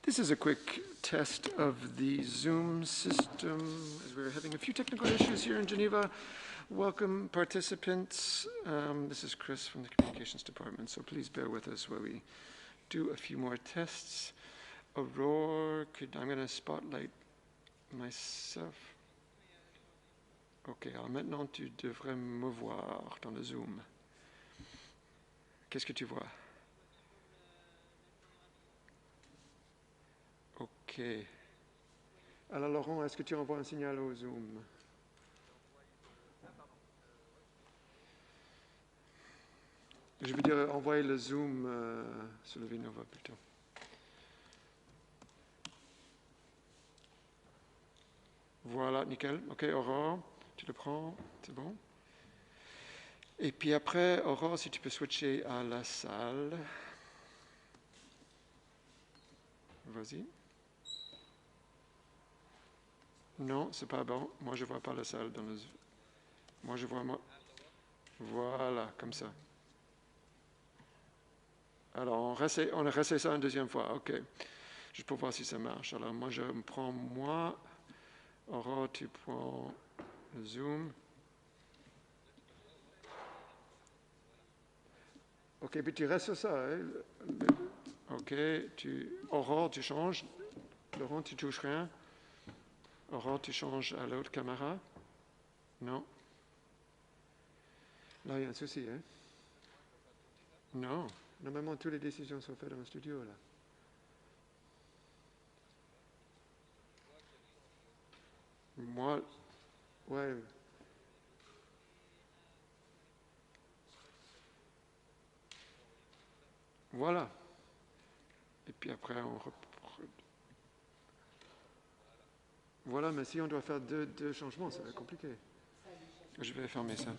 This is a quick test of the Zoom system, as we're having a few technical issues here in Geneva. Welcome, participants. This is Chris from the Communications Department, so please bear with us while we do a few more tests. Aurore, I'm going to spotlight myself. Ok, alors maintenant tu devrais me voir dans le Zoom. Qu'est-ce que tu vois? Ok. Alors Laurent, est-ce que tu envoies un signal au Zoom? Je veux dire, envoyer le Zoom sur le Vinova plutôt. Voilà, nickel. Ok, Aurore, tu le prends, c'est bon. Et puis après, Aurore, si tu peux switcher à la salle. Vas-y. Non, c'est pas bon. Moi, je vois pas la salle dans le Zoom. Moi, je vois moi. Voilà, comme ça. Alors, on réessaie ça une deuxième fois. Ok. Juste pour voir si ça marche. Alors, moi, je me prends moi. Aurore, tu prends le Zoom. Ok, puis tu restes sur ça. Hein? Ok, Aurore, tu changes. Laurent, tu touches rien. Aurore, tu changes à l'autre caméra. Non. Là, il y a un souci, hein? Non. Normalement, toutes les décisions sont faites dans le studio, là. Moi, ouais. Voilà. Et puis après, on reprend. Voilà, mais si on doit faire deux changements, ça va être compliqué. Je vais fermer ça.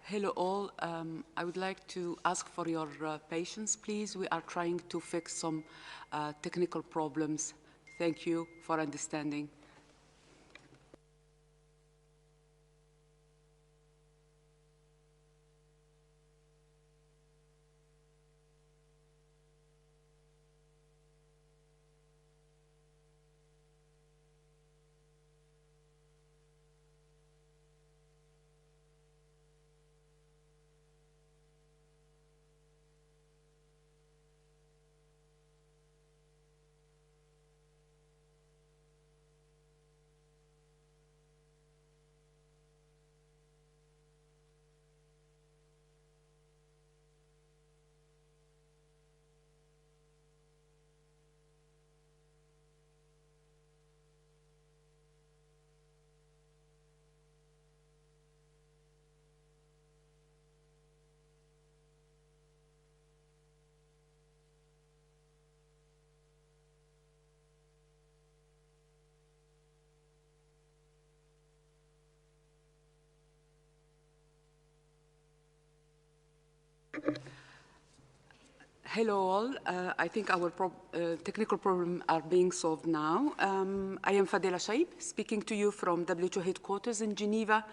Hello all. I would like to ask for your patience, please. We are trying to fix some technical problems. Thank you for understanding. Hello all. I think our technical problems are being solved now. I am Fadela Shaib, speaking to you from WHO headquarters in Geneva,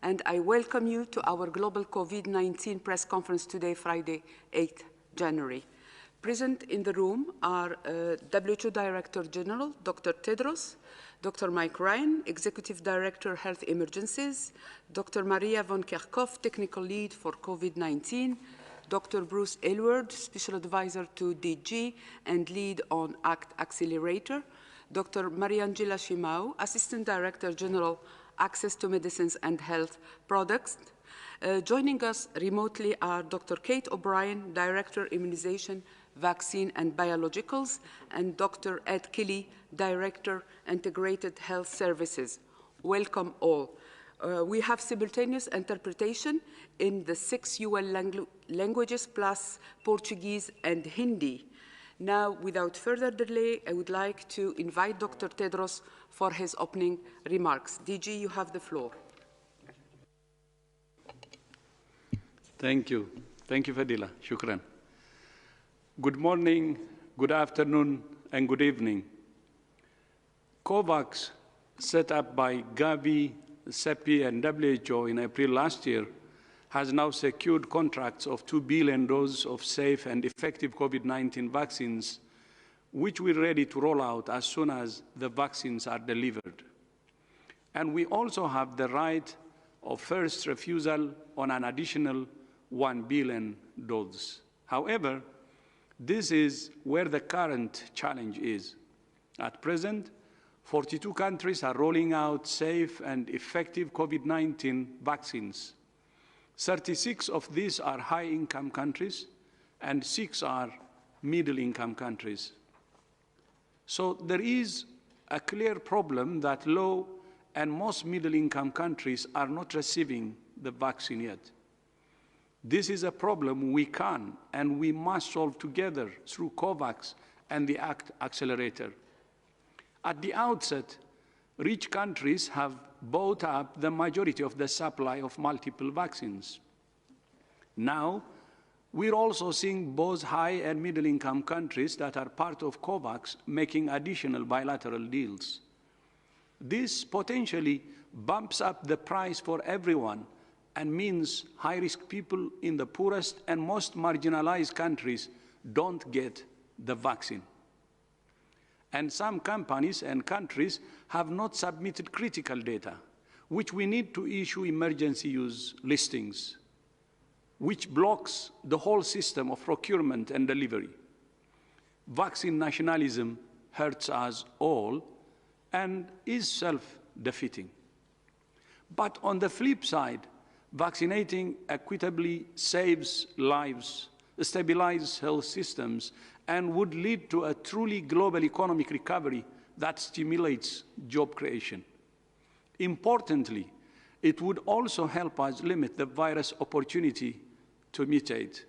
and I welcome you to our global COVID-19 press conference today, Friday, 8th January. Present in the room are WHO Director General, Dr. Tedros, Dr. Mike Ryan, Executive Director, Health Emergencies, Dr. Maria von Kerkhoff, Technical Lead for COVID-19, Dr. Bruce Aylward, Special Advisor to DG and Lead on ACT Accelerator, Dr. Mariangela Shimau, Assistant Director General, Access to Medicines and Health Products. Joining us remotely are Dr. Kate O'Brien, Director, Immunization, Vaccine and Biologicals, and Dr. Ed Kelly, Director, Integrated Health Services. Welcome all. We have simultaneous interpretation in the 6 UN languages plus Portuguese and Hindi. Now, without further delay, I would like to invite Dr. Tedros for his opening remarks. DG, you have the floor. Thank you. Thank you, Fadila. Shukran. Good morning, good afternoon, and good evening. COVAX, set up by Gavi, CEPI, and WHO in April last year, has now secured contracts of 2 billion doses of safe and effective COVID-19 vaccines, which we're ready to roll out as soon as the vaccines are delivered. And we also have the right of first refusal on an additional 1 billion doses. However, this is where the current challenge is. At present, 42 countries are rolling out safe and effective COVID-19 vaccines. 36 of these are high-income countries, and 6 are middle-income countries. So there is a clear problem that low and most middle-income countries are not receiving the vaccine yet. This is a problem we can and we must solve together through COVAX and the ACT Accelerator. At the outset, rich countries have bought up the majority of the supply of multiple vaccines. Now, we're also seeing both high and middle-income countries that are part of COVAX making additional bilateral deals. This potentially bumps up the price for everyone and means high-risk people in the poorest and most marginalized countries don't get the vaccine. And some companies and countries have not submitted critical data, which we need to issue emergency use listings, which blocks the whole system of procurement and delivery. Vaccine nationalism hurts us all and is self-defeating. But on the flip side, vaccinating equitably saves lives, stabilizes health systems, and would lead to a truly global economic recovery that stimulates job creation. Importantly, it would also help us limit the virus opportunity to mutate.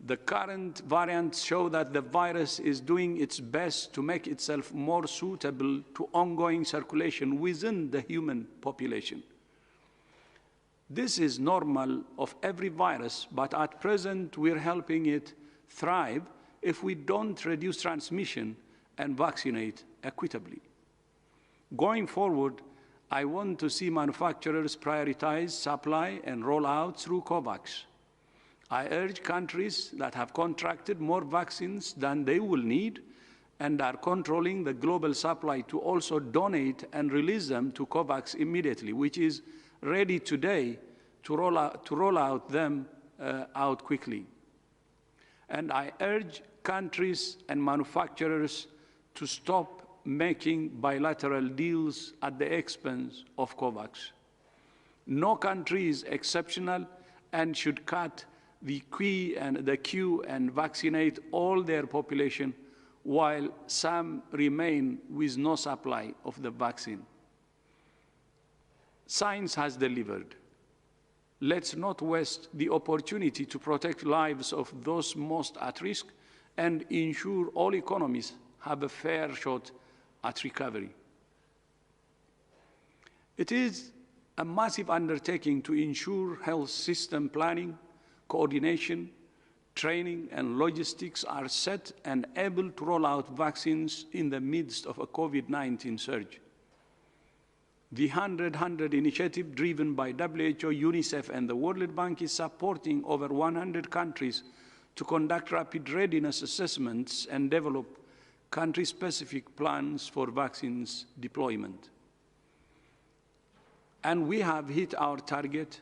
The current variants show that the virus is doing its best to make itself more suitable to ongoing circulation within the human population. This is normal of every virus, but at present we're helping it thrive if we don't reduce transmission and vaccinate equitably. Going forward, I want to see manufacturers prioritize supply and roll out through COVAX. I urge countries that have contracted more vaccines than they will need and are controlling the global supply to also donate and release them to COVAX immediately, which is ready today to roll out them out quickly. And I urge countries and manufacturers to stop making bilateral deals at the expense of COVAX. No country is exceptional and should cut the queue and vaccinate all their population while some remain with no supply of the vaccine. Science has delivered. Let's not waste the opportunity to protect lives of those most at risk and ensure all economies have a fair shot at recovery. It is a massive undertaking to ensure health system planning, coordination, training, and logistics are set and able to roll out vaccines in the midst of a COVID-19 surge. The 100-100 initiative driven by WHO, UNICEF, and the World Bank is supporting over 100 countries to conduct rapid readiness assessments and develop country-specific plans for vaccines deployment. And we have hit our target.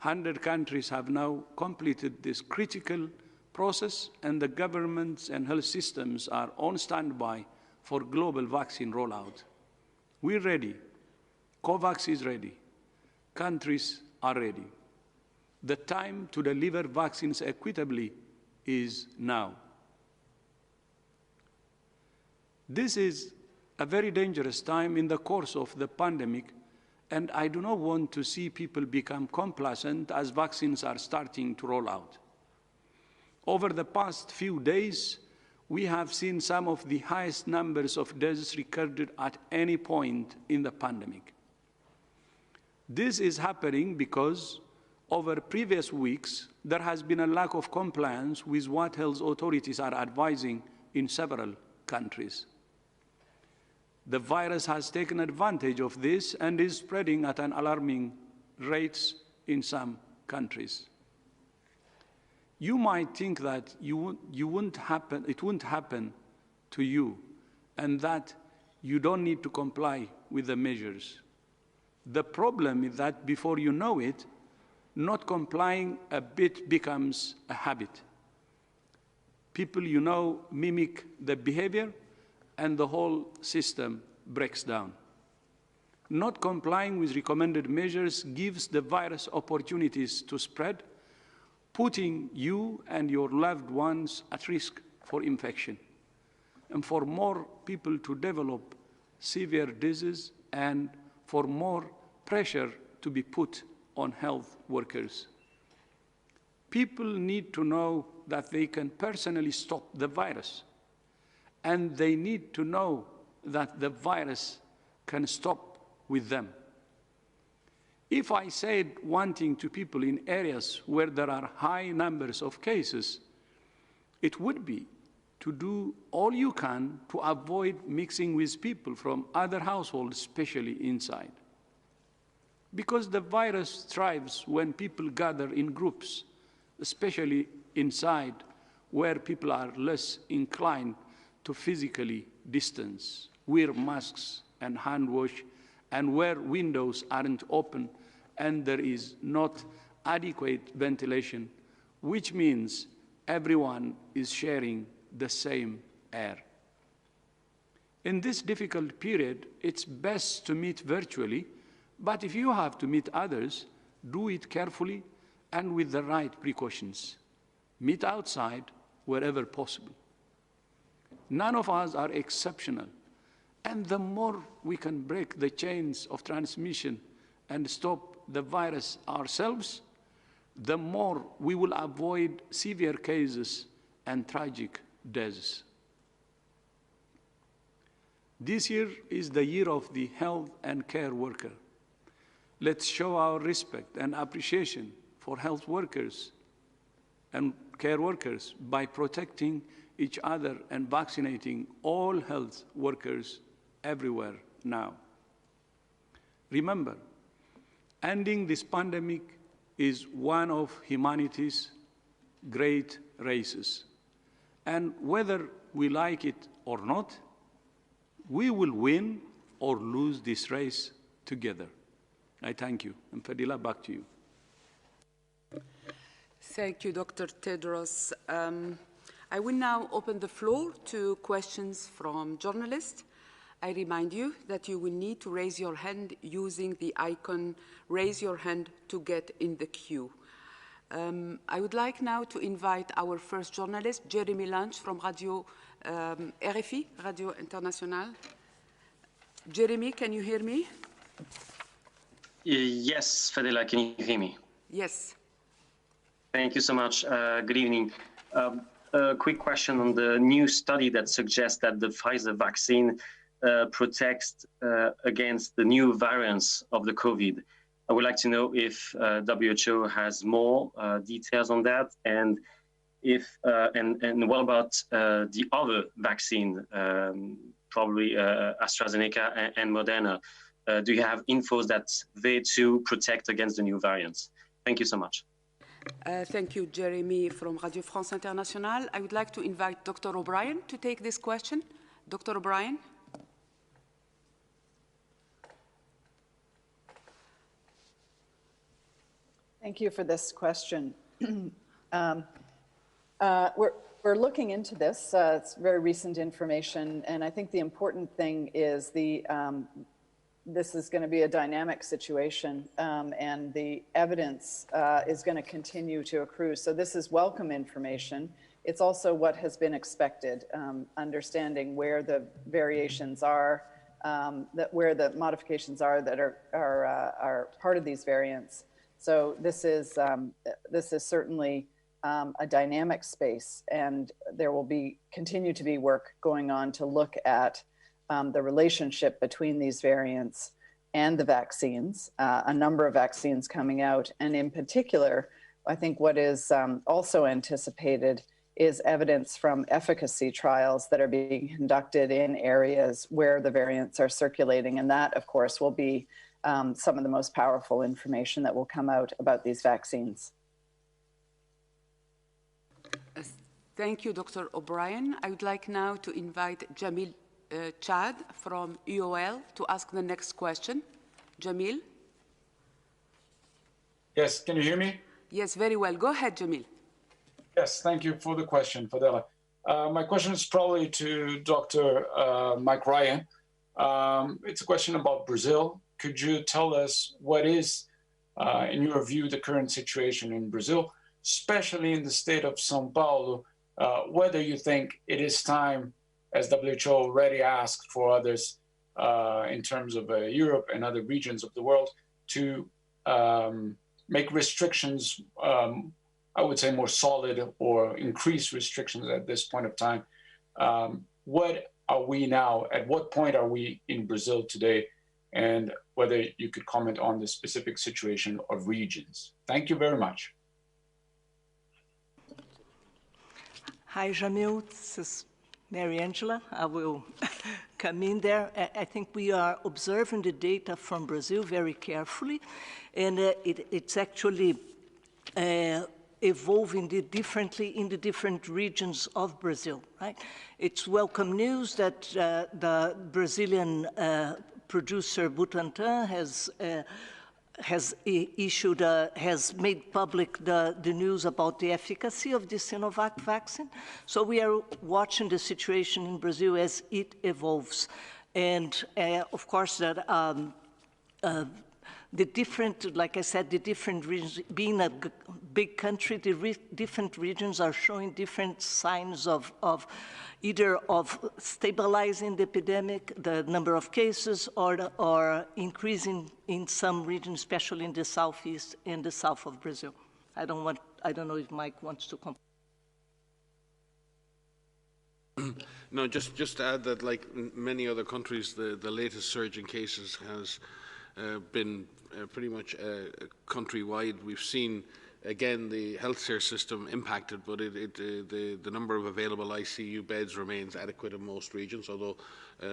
100 countries have now completed this critical process, and the governments and health systems are on standby for global vaccine rollout. We're ready. COVAX is ready. Countries are ready. The time to deliver vaccines equitably is now. This is a very dangerous time in the course of the pandemic, and I do not want to see people become complacent as vaccines are starting to roll out. Over the past few days, we have seen some of the highest numbers of deaths recorded at any point in the pandemic. This is happening because over previous weeks, there has been a lack of compliance with what health authorities are advising in several countries. The virus has taken advantage of this and is spreading at an alarming rate in some countries. You might think that it wouldn't happen to you, and that you don't need to comply with the measures. The problem is that before you know it, not complying a bit becomes a habit. People you know mimic the behavior, and the whole system breaks down. Not complying with recommended measures gives the virus opportunities to spread, putting you and your loved ones at risk for infection, and for more people to develop severe disease, and for more pressure to be put on health workers. People need to know that they can personally stop the virus, and they need to know that the virus can stop with them. If I said one thing to people in areas where there are high numbers of cases, it would be to do all you can to avoid mixing with people from other households, especially inside. Because the virus thrives when people gather in groups, especially inside, where people are less inclined to physically distance, wear masks and hand wash, and where windows aren't open and there is not adequate ventilation, which means everyone is sharing the same air. In this difficult period, it's best to meet virtually, but if you have to meet others, do it carefully and with the right precautions. Meet outside wherever possible. None of us are exceptional, and the more we can break the chains of transmission and stop the virus ourselves, the more we will avoid severe cases and tragic deaths. This year is the year of the health and care worker. let's show our respect and appreciation for health workers and care workers by protecting each other and vaccinating all health workers everywhere now. Remember, ending this pandemic is one of humanity's great races. And whether we like it or not, we will win or lose this race together. I thank you. And Fadila, back to you. Thank you, Dr. Tedros. I will now open the floor to questions from journalists. I remind you that you will need to raise your hand using the icon "Raise Your Hand" to get in the queue. I would like now to invite our first journalist, Jeremy Lunch from Radio RFI, Radio International. Jeremy, can you hear me? Yes, Fadila, can you hear me? Yes. Thank you so much. Good evening. A quick question on the new study that suggests that the Pfizer vaccine protects against the new variants of the COVID. I would like to know if WHO has more details on that, and if and what about the other vaccine, probably AstraZeneca and Moderna? Do you have infos that they too protect against the new variants? Thank you so much. Thank you, Jeremy from Radio France Internationale. I would like to invite Dr. O'Brien to take this question. Dr. O'Brien. Thank you for this question. We're looking into this. It's very recent information, and I think the important thing is this is going to be a dynamic situation, and the evidence is going to continue to accrue. So this is welcome information. It's also what has been expected, understanding where the variations are, where the modifications are that are part of these variants. So this is certainly a dynamic space, and there will continue to be work going on to look at the relationship between these variants and the vaccines, a number of vaccines coming out. And in particular, I think what is also anticipated is evidence from efficacy trials that are being conducted in areas where the variants are circulating. And that, of course, will be some of the most powerful information that will come out about these vaccines. Thank you, Dr. O'Brien. I would like now to invite Jamil Chad from UOL to ask the next question. Jamil? Yes, can you hear me? Yes, very well. Go ahead, Jamil. Yes, thank you for the question, Fadela. My question is probably to Dr. Mike Ryan. It's a question about Brazil. Could you tell us what is, in your view, the current situation in Brazil, especially in the state of São Paulo, whether you think it is time, as WHO already asked for others in terms of Europe and other regions of the world, to make restrictions, I would say more solid, or increase restrictions at this point of time. What are we now, at what point are we in Brazil today, and whether you could comment on the specific situation of regions. Thank you very much. Hi, Jamil. This is Mary Angela. I will come in there. I think we are observing the data from Brazil very carefully, and it's actually evolving differently in the different regions of Brazil, right? It's welcome news that the Brazilian producer Butantan has made public the news about the efficacy of the Sinovac vaccine. So we are watching the situation in Brazil as it evolves. And of course that the different, like I said, the different regions, being a big country, the different regions are showing different signs of either of stabilizing the epidemic, the number of cases, or increasing in some regions, especially in the southeast and the south of Brazil. I don't know if Mike wants to comment. No, just to add that, like many other countries, the latest surge in cases has been pretty much countrywide. We've seen, again, the healthcare system impacted, but the number of available ICU beds remains adequate in most regions, although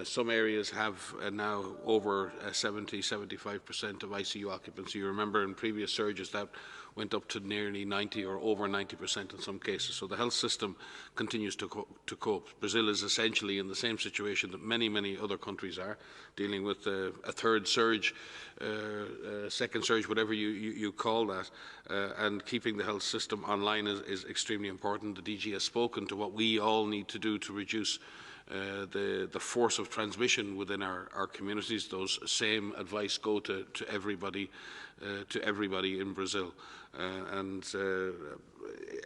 some areas have now over 70–75% of ICU occupancy. You remember in previous surges that went up to nearly 90 or over 90% in some cases. So the health system continues to cope. Brazil is essentially in the same situation that many other countries are, dealing with a third surge, second surge, whatever you call that, and keeping the health system online is extremely important. The DG has spoken to what we all need to do to reduce the force of transmission within our communities. Those same advice go to everybody in Brazil.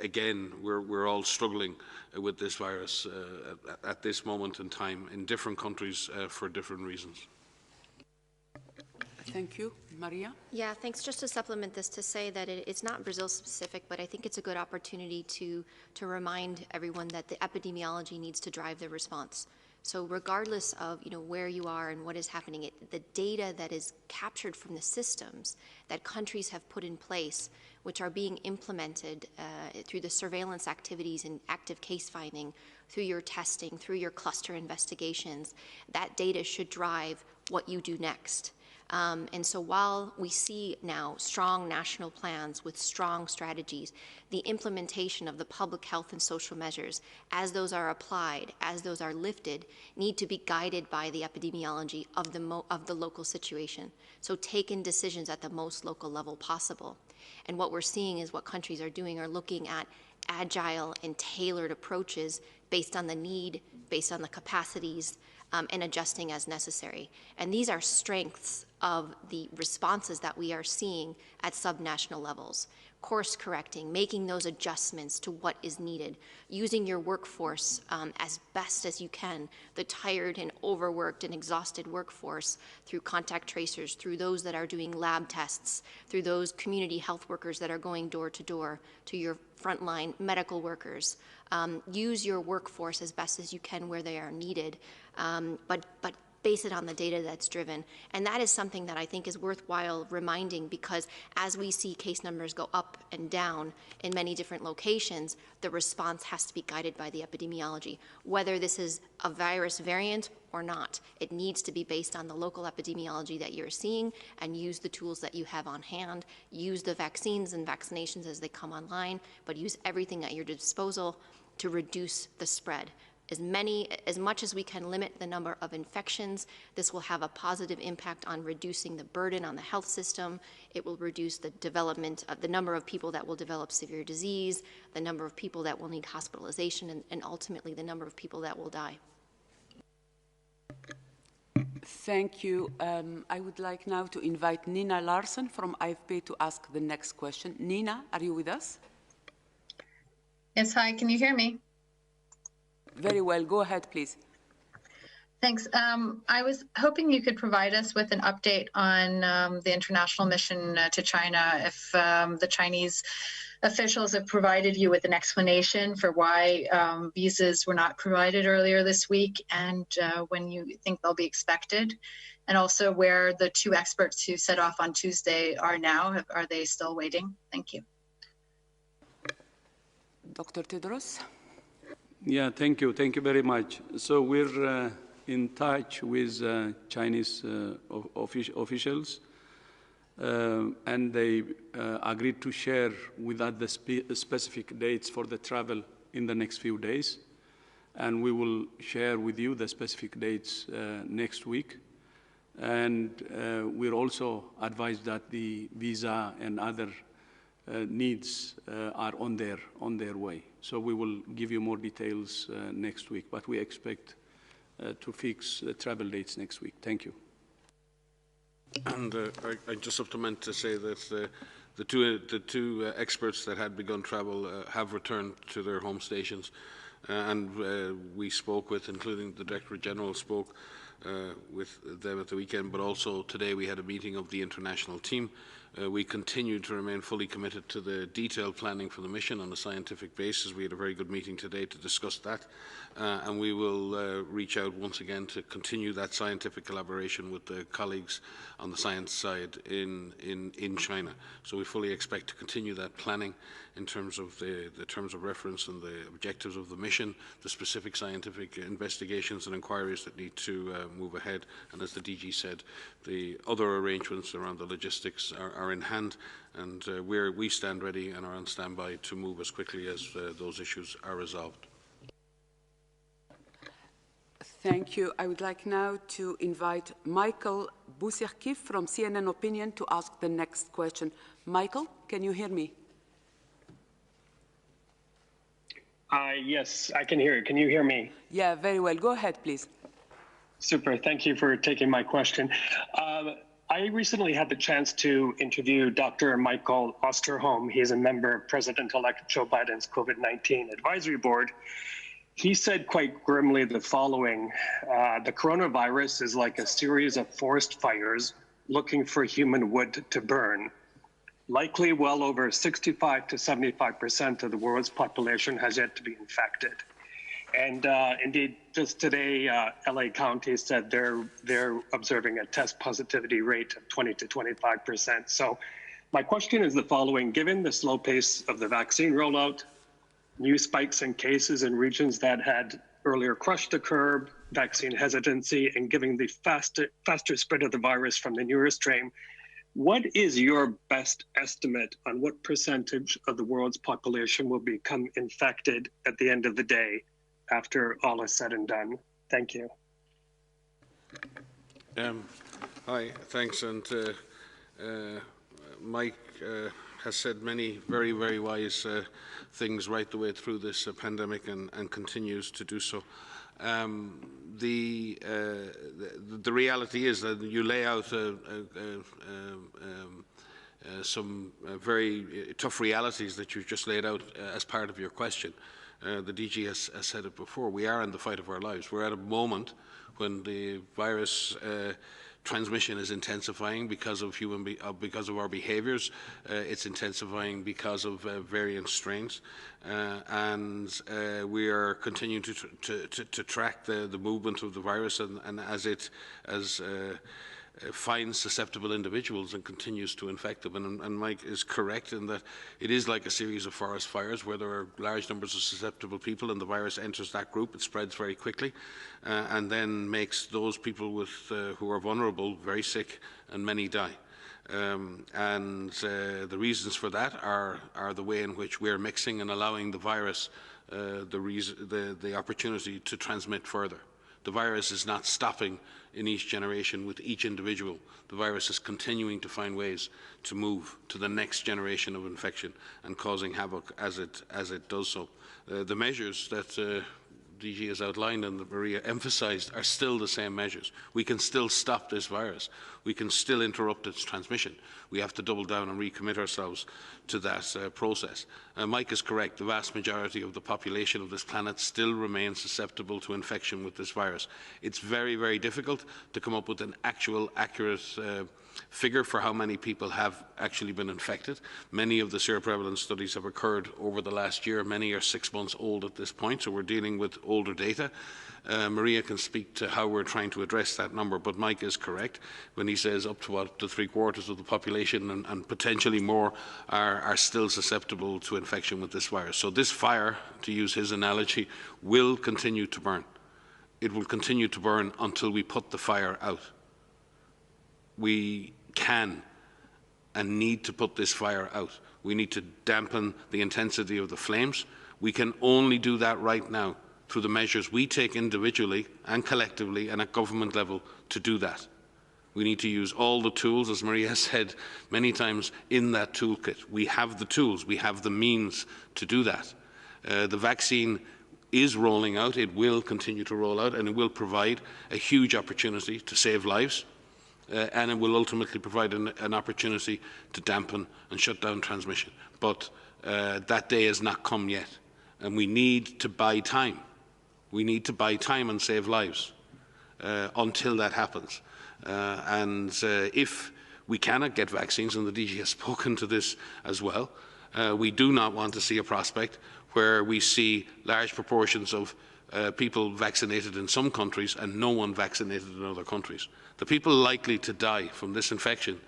Again, we're all struggling with this virus at this moment in time in different countries for different reasons. Thank you. Maria? Yeah, thanks. Just to supplement this, to say that it's not Brazil specific, but I think it's a good opportunity to remind everyone that the epidemiology needs to drive the response. So regardless of where you are and what is happening, the data that is captured from the systems that countries have put in place, which are being implemented through the surveillance activities and active case finding, through your testing, through your cluster investigations, that data should drive what you do next. And so while we see now strong national plans with strong strategies, the implementation of the public health and social measures, as those are applied, as those are lifted, need to be guided by the epidemiology of the local situation. So taken decisions at the most local level possible. And what we're seeing is what countries are doing are looking at agile and tailored approaches based on the need, based on the capacities, and adjusting as necessary. And these are strengths of the responses that we are seeing at subnational levels. Course correcting, making those adjustments to what is needed, using your workforce as best as you can, the tired and overworked and exhausted workforce through contact tracers, through those that are doing lab tests, through those community health workers that are going door to door, to your frontline medical workers. Use your workforce as best as you can where they are needed, but base it on the data that's driven. And that is something that I think is worthwhile reminding, because as we see case numbers go up and down in many different locations, the response has to be guided by the epidemiology. Whether this is a virus variant or not, it needs to be based on the local epidemiology that you're seeing, and use the tools that you have on hand, use the vaccines and vaccinations as they come online, but use everything at your disposal to reduce the spread. As much as we can limit the number of infections, this will have a positive impact on reducing the burden on the health system. It will reduce the development of the number of people that will develop severe disease, the number of people that will need hospitalization, and ultimately the number of people that will die. Thank you. I would like now to invite Nina Larsen from AFP to ask the next question. Nina, are you with us? Yes, hi, can you hear me? Very well, go ahead, please. Thanks. I was hoping you could provide us with an update on the international mission to China, if the Chinese officials have provided you with an explanation for why visas were not provided earlier this week, and when you think they'll be expected, and also where the two experts who set off on Tuesday are now. Are they still waiting? Thank you. Dr. Tedros? Yeah, thank you. Thank you very much. So we're in touch with Chinese officials, and they agreed to share with us the specific dates for the travel in the next few days. And we will share with you the specific dates next week. And we're also advised that the visa and other needs are on their way. So we will give you more details next week, but we expect to fix the travel dates next week. Thank you. And I just supplement to say that the two experts that had begun travel have returned to their home stations, and we spoke with, including the Director General spoke with them at the weekend, but also today we had a meeting of the international team We continue to remain fully committed to the detailed planning for the mission on a scientific basis. We had a very good meeting today to discuss that, and we will reach out once again to continue that scientific collaboration with the colleagues on the science side in China. So we fully expect to continue that planning in terms of the terms of reference and the objectives of the mission, the specific scientific investigations and inquiries that need to move ahead. And as the DG said, the other arrangements around the logistics are in hand, and we stand ready and are on standby to move as quickly as those issues are resolved. Thank you. I would like now to invite Michael Busirkif from CNN Opinion to ask the next question. Michael, can you hear me? Yes, I can hear you. Can you hear me? Yeah, very well. Go ahead, please. Super. Thank you for taking my question. I recently had the chance to interview Dr. Michael Osterholm. He is a member of President-elect Joe Biden's COVID-19 advisory board. He said quite grimly the following: the coronavirus is like a series of forest fires looking for human wood to burn. Likely well over 65 to 75% of the world's population has yet to be infected. And indeed, just today, LA County said they're observing a test positivity rate of 20 to 25%. So my question is the following: given the slow pace of the vaccine rollout, new spikes in cases in regions that had earlier crushed the curve, vaccine hesitancy, and giving the faster spread of the virus from the newer strain, what is your best estimate on what percentage of the world's population will become infected at the end of the day after all is said and done? Thank you. Hi, thanks. And Mike has said many very, very wise things right the way through this pandemic and continues to do so. The reality is that you lay out some very tough realities that you've just laid out as part of your question. The DG has said it before. We are in the fight of our lives. We're at a moment when the virus transmission is intensifying because of because of our behaviours. It's intensifying because of variant strains, and we are continuing to track the movement of the virus, and as finds susceptible individuals and continues to infect them. And Mike is correct in that it is like a series of forest fires where there are large numbers of susceptible people, and the virus enters that group. It spreads very quickly, and then makes those people who are vulnerable very sick, and many die. The reasons for that are the way in which we're mixing and allowing the virus the opportunity to transmit further. The virus is not stopping in each generation with each individual. The virus is continuing to find ways to move to the next generation of infection and causing havoc as it does so. The measures that DG has outlined and that Maria emphasised are still the same measures. We can still stop this virus. We can still interrupt its transmission. We have to double down and recommit ourselves to that process. Mike is correct. The vast majority of the population of this planet still remains susceptible to infection with this virus. It's very, very difficult to come up with an actual, accurate figure for how many people have actually been infected. Many of the seroprevalence studies have occurred over the last year. Many are 6 months old at this point, so we're dealing with older data. Maria can speak to how we're trying to address that number, but Mike is correct when he says up to 3/4 of the population and potentially more are still susceptible to infection with this virus. So this fire, to use his analogy, will continue to burn. It will continue to burn until we put the fire out. We can and need to put this fire out. We need to dampen the intensity of the flames. We can only do that right now through the measures we take individually and collectively and at government level to do that. We need to use all the tools, as Maria has said many times, in that toolkit. We have the tools, we have the means to do that. The vaccine is rolling out, it will continue to roll out, and it will provide a huge opportunity to save lives, and it will ultimately provide an opportunity to dampen and shut down transmission. But that day has not come yet, and we need to buy time. We need to buy time and save lives until that happens. If We cannot get vaccines, and the DG has spoken to this as well. We do not want to see a prospect where we see large proportions of people vaccinated in some countries and no one vaccinated in other countries. The people likely to die from this infection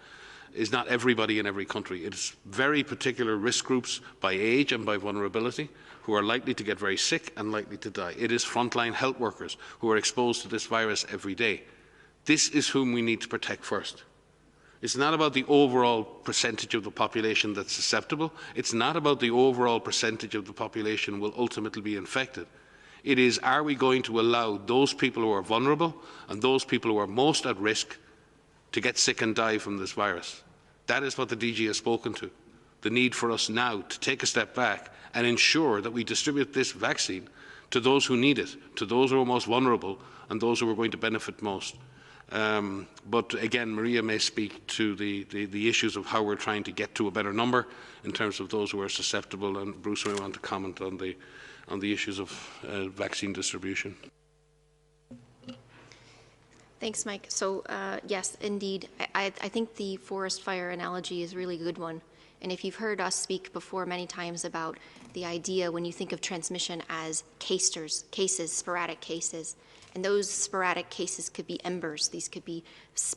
is not everybody in every country. It is very particular risk groups by age and by vulnerability who are likely to get very sick and likely to die. It is frontline health workers who are exposed to this virus every day. This is whom we need to protect first. It's not about the overall percentage of the population that's susceptible. It's not about the overall percentage of the population will ultimately be infected. It is, are we going to allow those people who are vulnerable and those people who are most at risk to get sick and die from this virus? That is what the DG has spoken to. The need for us now to take a step back and ensure that we distribute this vaccine to those who need it, to those who are most vulnerable and those who are going to benefit most. But again, Maria may speak to the issues of how we're trying to get to a better number in terms of those who are susceptible, and Bruce may want to comment on the issues of vaccine distribution. Thanks, Mike. So yes, indeed, I think the forest fire analogy is a really good one. And if you've heard us speak before many times about the idea when you think of transmission as cases, sporadic cases, and those sporadic cases could be embers. These could be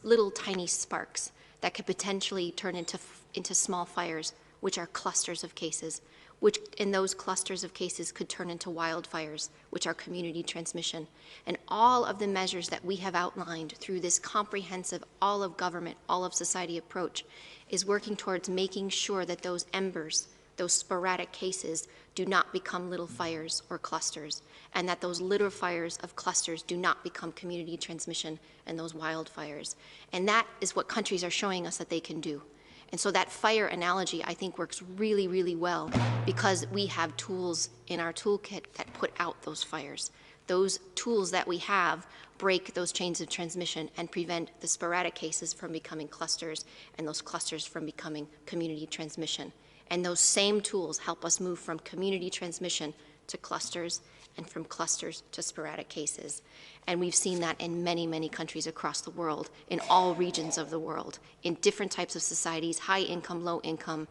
little tiny sparks that could potentially turn into small fires, which are clusters of cases, which in those clusters of cases could turn into wildfires, which are community transmission. And all of the measures that we have outlined through this comprehensive all of government, all of society approach is working towards making sure that those embers, those sporadic cases, do not become little fires or clusters, and that those little fires of clusters do not become community transmission and those wildfires. And that is what countries are showing us that they can do. And so that fire analogy, I think, works really, really well because we have tools in our toolkit that put out those fires. Those tools that we have break those chains of transmission and prevent the sporadic cases from becoming clusters and those clusters from becoming community transmission. And those same tools help us move from community transmission to clusters and from clusters to sporadic cases. And we've seen that in many, many countries across the world, in all regions of the world, in different types of societies, high income, low income,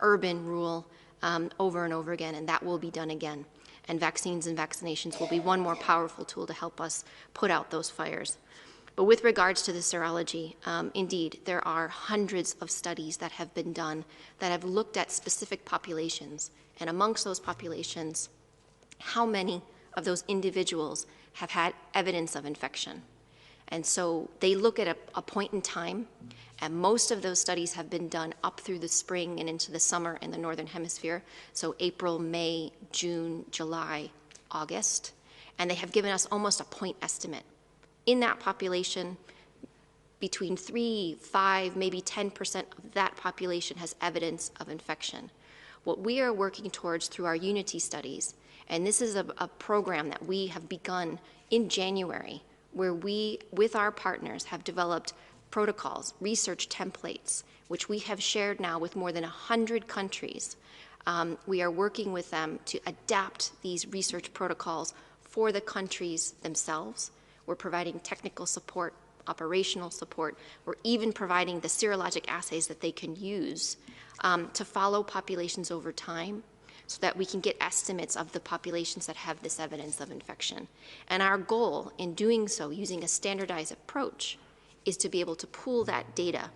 urban, rural, over and over again, and that will be done again. And vaccines and vaccinations will be one more powerful tool to help us put out those fires. But with regards to the serology, indeed, there are hundreds of studies that have been done that have looked at specific populations. And amongst those populations, how many of those individuals have had evidence of infection? And so they look at a point in time, and most of those studies have been done up through the spring and into the summer in the Northern Hemisphere, so April, May, June, July, August, and they have given us almost a point estimate. In that population, between 3, 5, maybe 10% of that population has evidence of infection. What we are working towards through our Unity studies, and this is a program that we have begun in January, where we, with our partners, have developed protocols, research templates, which we have shared now with more than 100 countries. We are working with them to adapt these research protocols for the countries themselves. We're providing technical support, operational support. We're even providing the serologic assays that they can use to follow populations over time so that we can get estimates of the populations that have this evidence of infection. And our goal in doing so, using a standardized approach, is to be able to pool that data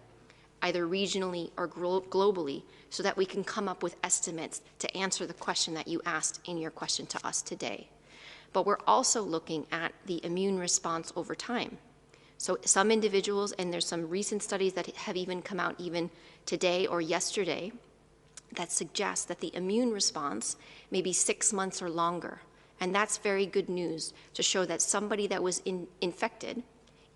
either regionally or globally so that we can come up with estimates to answer the question that you asked in your question to us today. But we're also looking at the immune response over time. So some individuals, and there's some recent studies that have even come out even today or yesterday, that suggest that the immune response may be 6 months or longer. And that's very good news to show that somebody that was infected,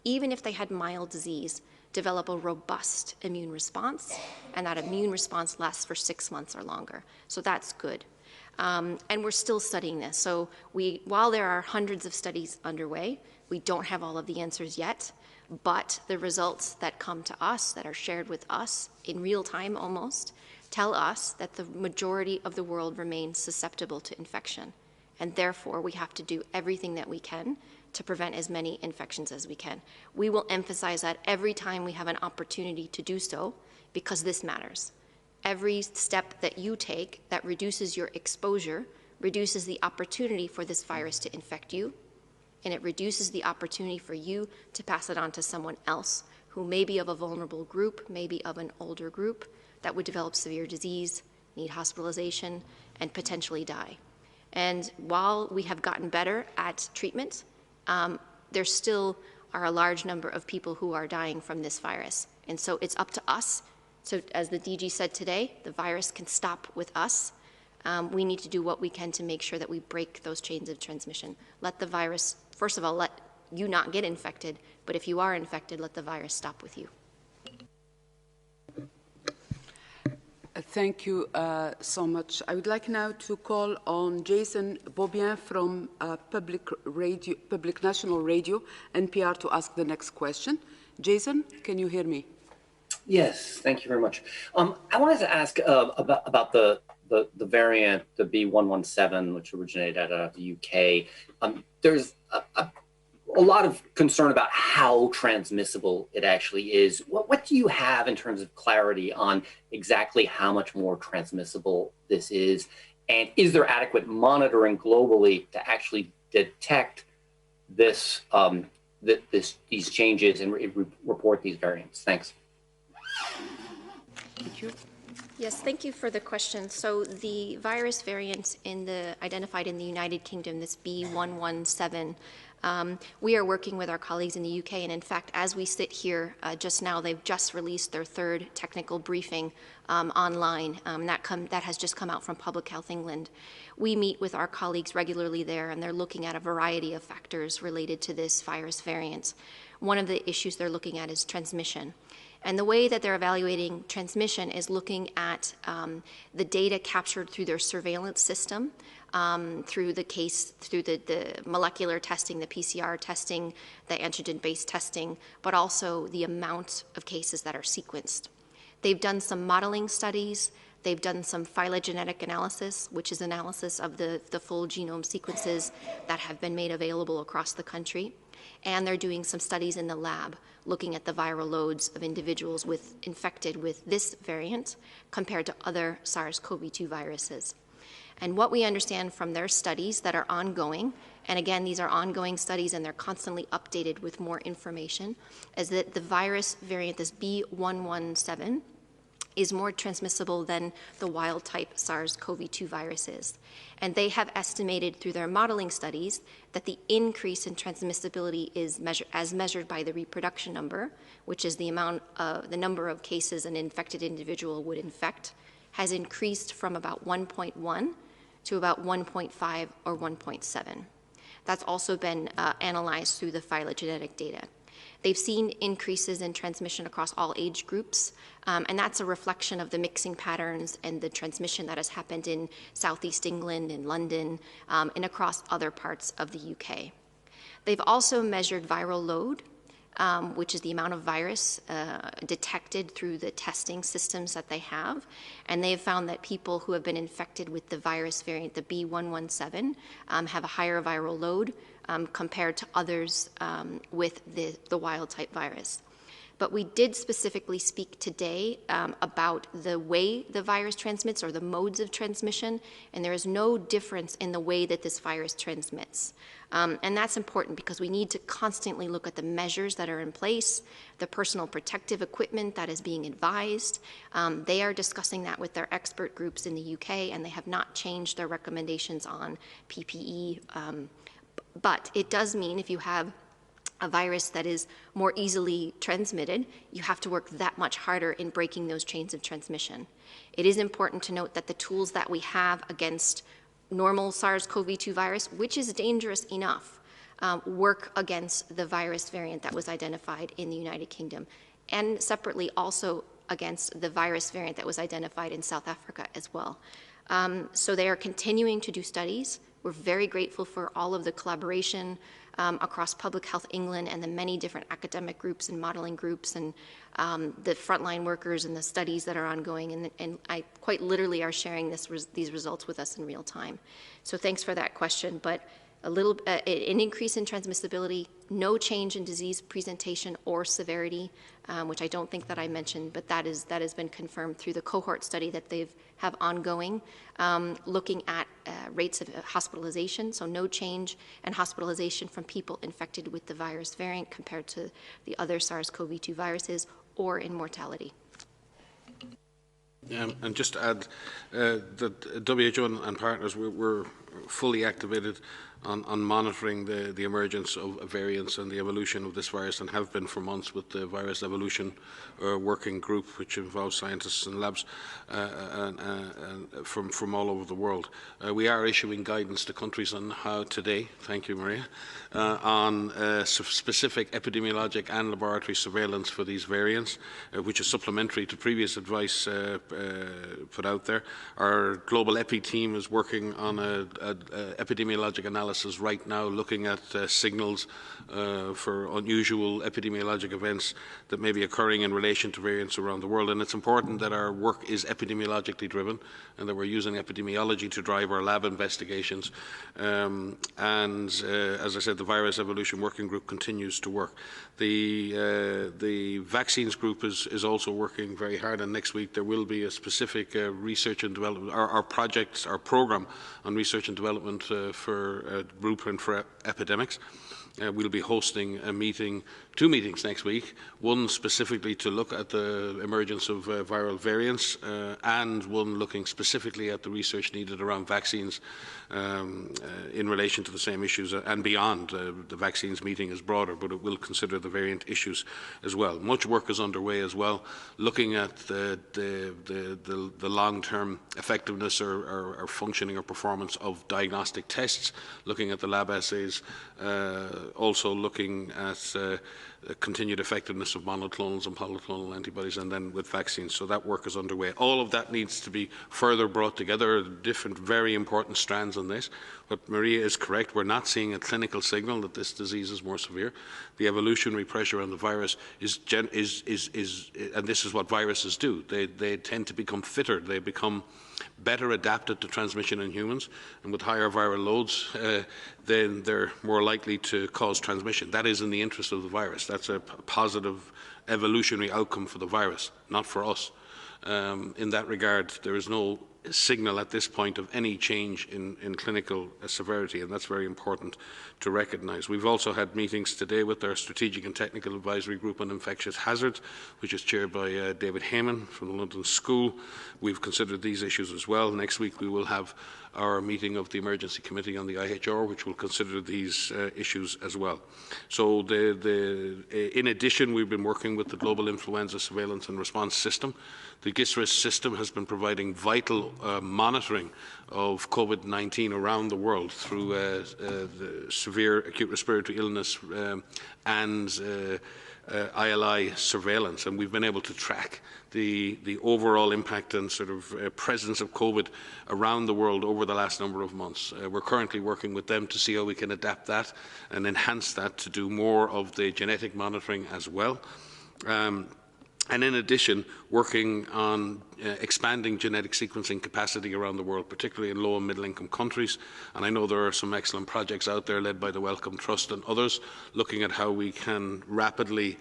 even if they had mild disease, develop a robust immune response, and that immune response lasts for 6 months or longer. So that's good. And we're still studying this. So while there are hundreds of studies underway, we don't have all of the answers yet, but the results that come to us, that are shared with us in real time almost, tell us that the majority of the world remains susceptible to infection. and therefore we have to do everything that we can to prevent as many infections as we can. We will emphasize that every time we have an opportunity to do so, because this matters. Every step that you take that reduces your exposure reduces the opportunity for this virus to infect you, and it reduces the opportunity for you to pass it on to someone else who may be of a vulnerable group, maybe of an older group, that would develop severe disease, need hospitalization, and potentially die. And while we have gotten better at treatment, there still are a large number of people who are dying from this virus. And so it's up to us. So as the DG said today, the virus can stop with us. We need to do what we can to make sure that we break those chains of transmission. Let the virus, first of all, let you not get infected, but if you are infected, let the virus stop with you. Thank you so much. I would like now to call on Jason Beaubien from Public National Radio, NPR, to ask the next question. Jason, can you hear me? Yes, thank you very much. I wanted to ask about the variant, the B117, which originated out of the UK. There's a lot of concern about how transmissible it actually is. What do you have in terms of clarity on exactly how much more transmissible this is? And is there adequate monitoring globally to actually detect this, these changes and report these variants? Thanks. Thank you. Yes, thank you for the question. So the virus variant identified in the United Kingdom, this B117, we are working with our colleagues in the UK, and in fact, as we sit here just now, they've just released their third technical briefing online. That has just come out from Public Health England. We meet with our colleagues regularly there, and they're looking at a variety of factors related to this virus variant. One of the issues they're looking at is transmission. And the way that they're evaluating transmission is looking at the data captured through their surveillance system, through the molecular testing, the PCR testing, the antigen-based testing, but also the amount of cases that are sequenced. They've done some modeling studies. They've done some phylogenetic analysis, which is analysis of the full genome sequences that have been made available across the country. And they're doing some studies in the lab, looking at the viral loads of individuals infected with this variant compared to other SARS-CoV-2 viruses. And what we understand from their studies that are ongoing, and again, these are ongoing studies and they're constantly updated with more information, is that the virus variant, this B117, is more transmissible than the wild-type SARS-CoV-2 viruses. And they have estimated through their modeling studies that the increase in transmissibility is as measured by the reproduction number, which is the number of cases an infected individual would infect, has increased from about 1.1 to about 1.5 or 1.7. That's also been analyzed through the phylogenetic data. They've seen increases in transmission across all age groups, and that's a reflection of the mixing patterns and the transmission that has happened in Southeast England, in London, and across other parts of the UK. They've also measured viral load, which is the amount of virus detected through the testing systems that they have. And they have found that people who have been infected with the virus variant, the B117, have a higher viral load compared to others with the wild-type virus. But we did specifically speak today about the way the virus transmits or the modes of transmission, and there is no difference in the way that this virus transmits. And that's important because we need to constantly look at the measures that are in place, the personal protective equipment that is being advised. They are discussing that with their expert groups in the UK, and they have not changed their recommendations on PPE. But it does mean if you have a virus that is more easily transmitted, you have to work that much harder in breaking those chains of transmission. It is important to note that the tools that we have against normal SARS-CoV-2 virus, which is dangerous enough, work against the virus variant that was identified in the United Kingdom, and separately also against the virus variant that was identified in South Africa as well. So they are continuing to do studies. We're very grateful for all of the collaboration across Public Health England and the many different academic groups and modeling groups and the frontline workers and the studies that are ongoing. And I quite literally are sharing these results with us in real time. So thanks for that question. But an increase in transmissibility, no change in disease presentation or severity, which I don't think that I mentioned, but that has been confirmed through the cohort study that they have ongoing, looking at rates of hospitalization, so no change in hospitalization from people infected with the virus variant compared to the other SARS-CoV-2 viruses, or in mortality. And just to add that WHO and partners were fully activated on monitoring the emergence of variants and the evolution of this virus, and have been for months with the virus evolution working group, which involves scientists and labs from all over the world. We are issuing guidance to countries on how today, thank you Maria, on specific epidemiologic and laboratory surveillance for these variants, which is supplementary to previous advice put out there. Our global EPI team is working on an epidemiologic analysis right now, looking at signals for unusual epidemiologic events that may be occurring in relation to variants around the world. And it's important that our work is epidemiologically driven and that we're using epidemiology to drive our lab investigations. As I said, the Virus Evolution Working Group continues to work. The vaccines group is also working very hard, and next week there will be a specific research and development, our program on research and development for blueprint for epidemics. We'll be hosting two meetings next week, one specifically to look at the emergence of viral variants, and one looking specifically at the research needed around vaccines in relation to the same issues and beyond. The vaccines meeting is broader, but it will consider the variant issues as well. Much work is underway as well, looking at the long-term effectiveness or functioning or performance of diagnostic tests, looking at the lab assays, also looking at continued effectiveness of monoclonals and polyclonal antibodies, and then with vaccines. So that work is underway. All of that needs to be further brought together, different very important strands on this. But Maria is correct. We're not seeing a clinical signal that this disease is more severe. The evolutionary pressure on the virus and this is what viruses do. They tend to become fitter. They become better adapted to transmission in humans, and with higher viral loads, then they're more likely to cause transmission. That is in the interest of the virus. That's a positive evolutionary outcome for the virus, not for us. In that regard, there is no signal at this point of any change in clinical severity, and that's very important to recognise. We've also had meetings today with our Strategic and Technical Advisory Group on Infectious Hazards, which is chaired by David Heyman from the London School. We've considered these issues as well. Next week we will have our meeting of the Emergency Committee on the IHR, which will consider these issues as well. So in addition, we've been working with the Global Influenza Surveillance and Response System. The GISRIS system has been providing vital monitoring of COVID-19 around the world through the severe acute respiratory illness and ILI surveillance, and we've been able to track the overall impact and sort of presence of COVID around the world over the last number of months. We're currently working with them to see how we can adapt that and enhance that to do more of the genetic monitoring as well. And in addition, working on expanding genetic sequencing capacity around the world, particularly in low and middle income countries. And I know there are some excellent projects out there led by the Wellcome Trust and others, looking at how we can rapidly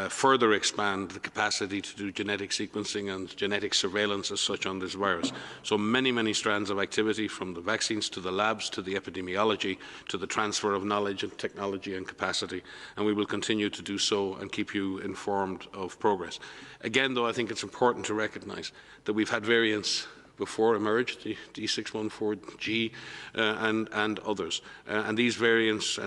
further expand the capacity to do genetic sequencing and genetic surveillance as such on this virus. So many, many strands of activity, from the vaccines to the labs to the epidemiology to the transfer of knowledge and technology and capacity, and we will continue to do so and keep you informed of progress. Again, though, I think it's important to recognise that we've had variants before emerged, the D614G and others. And these variants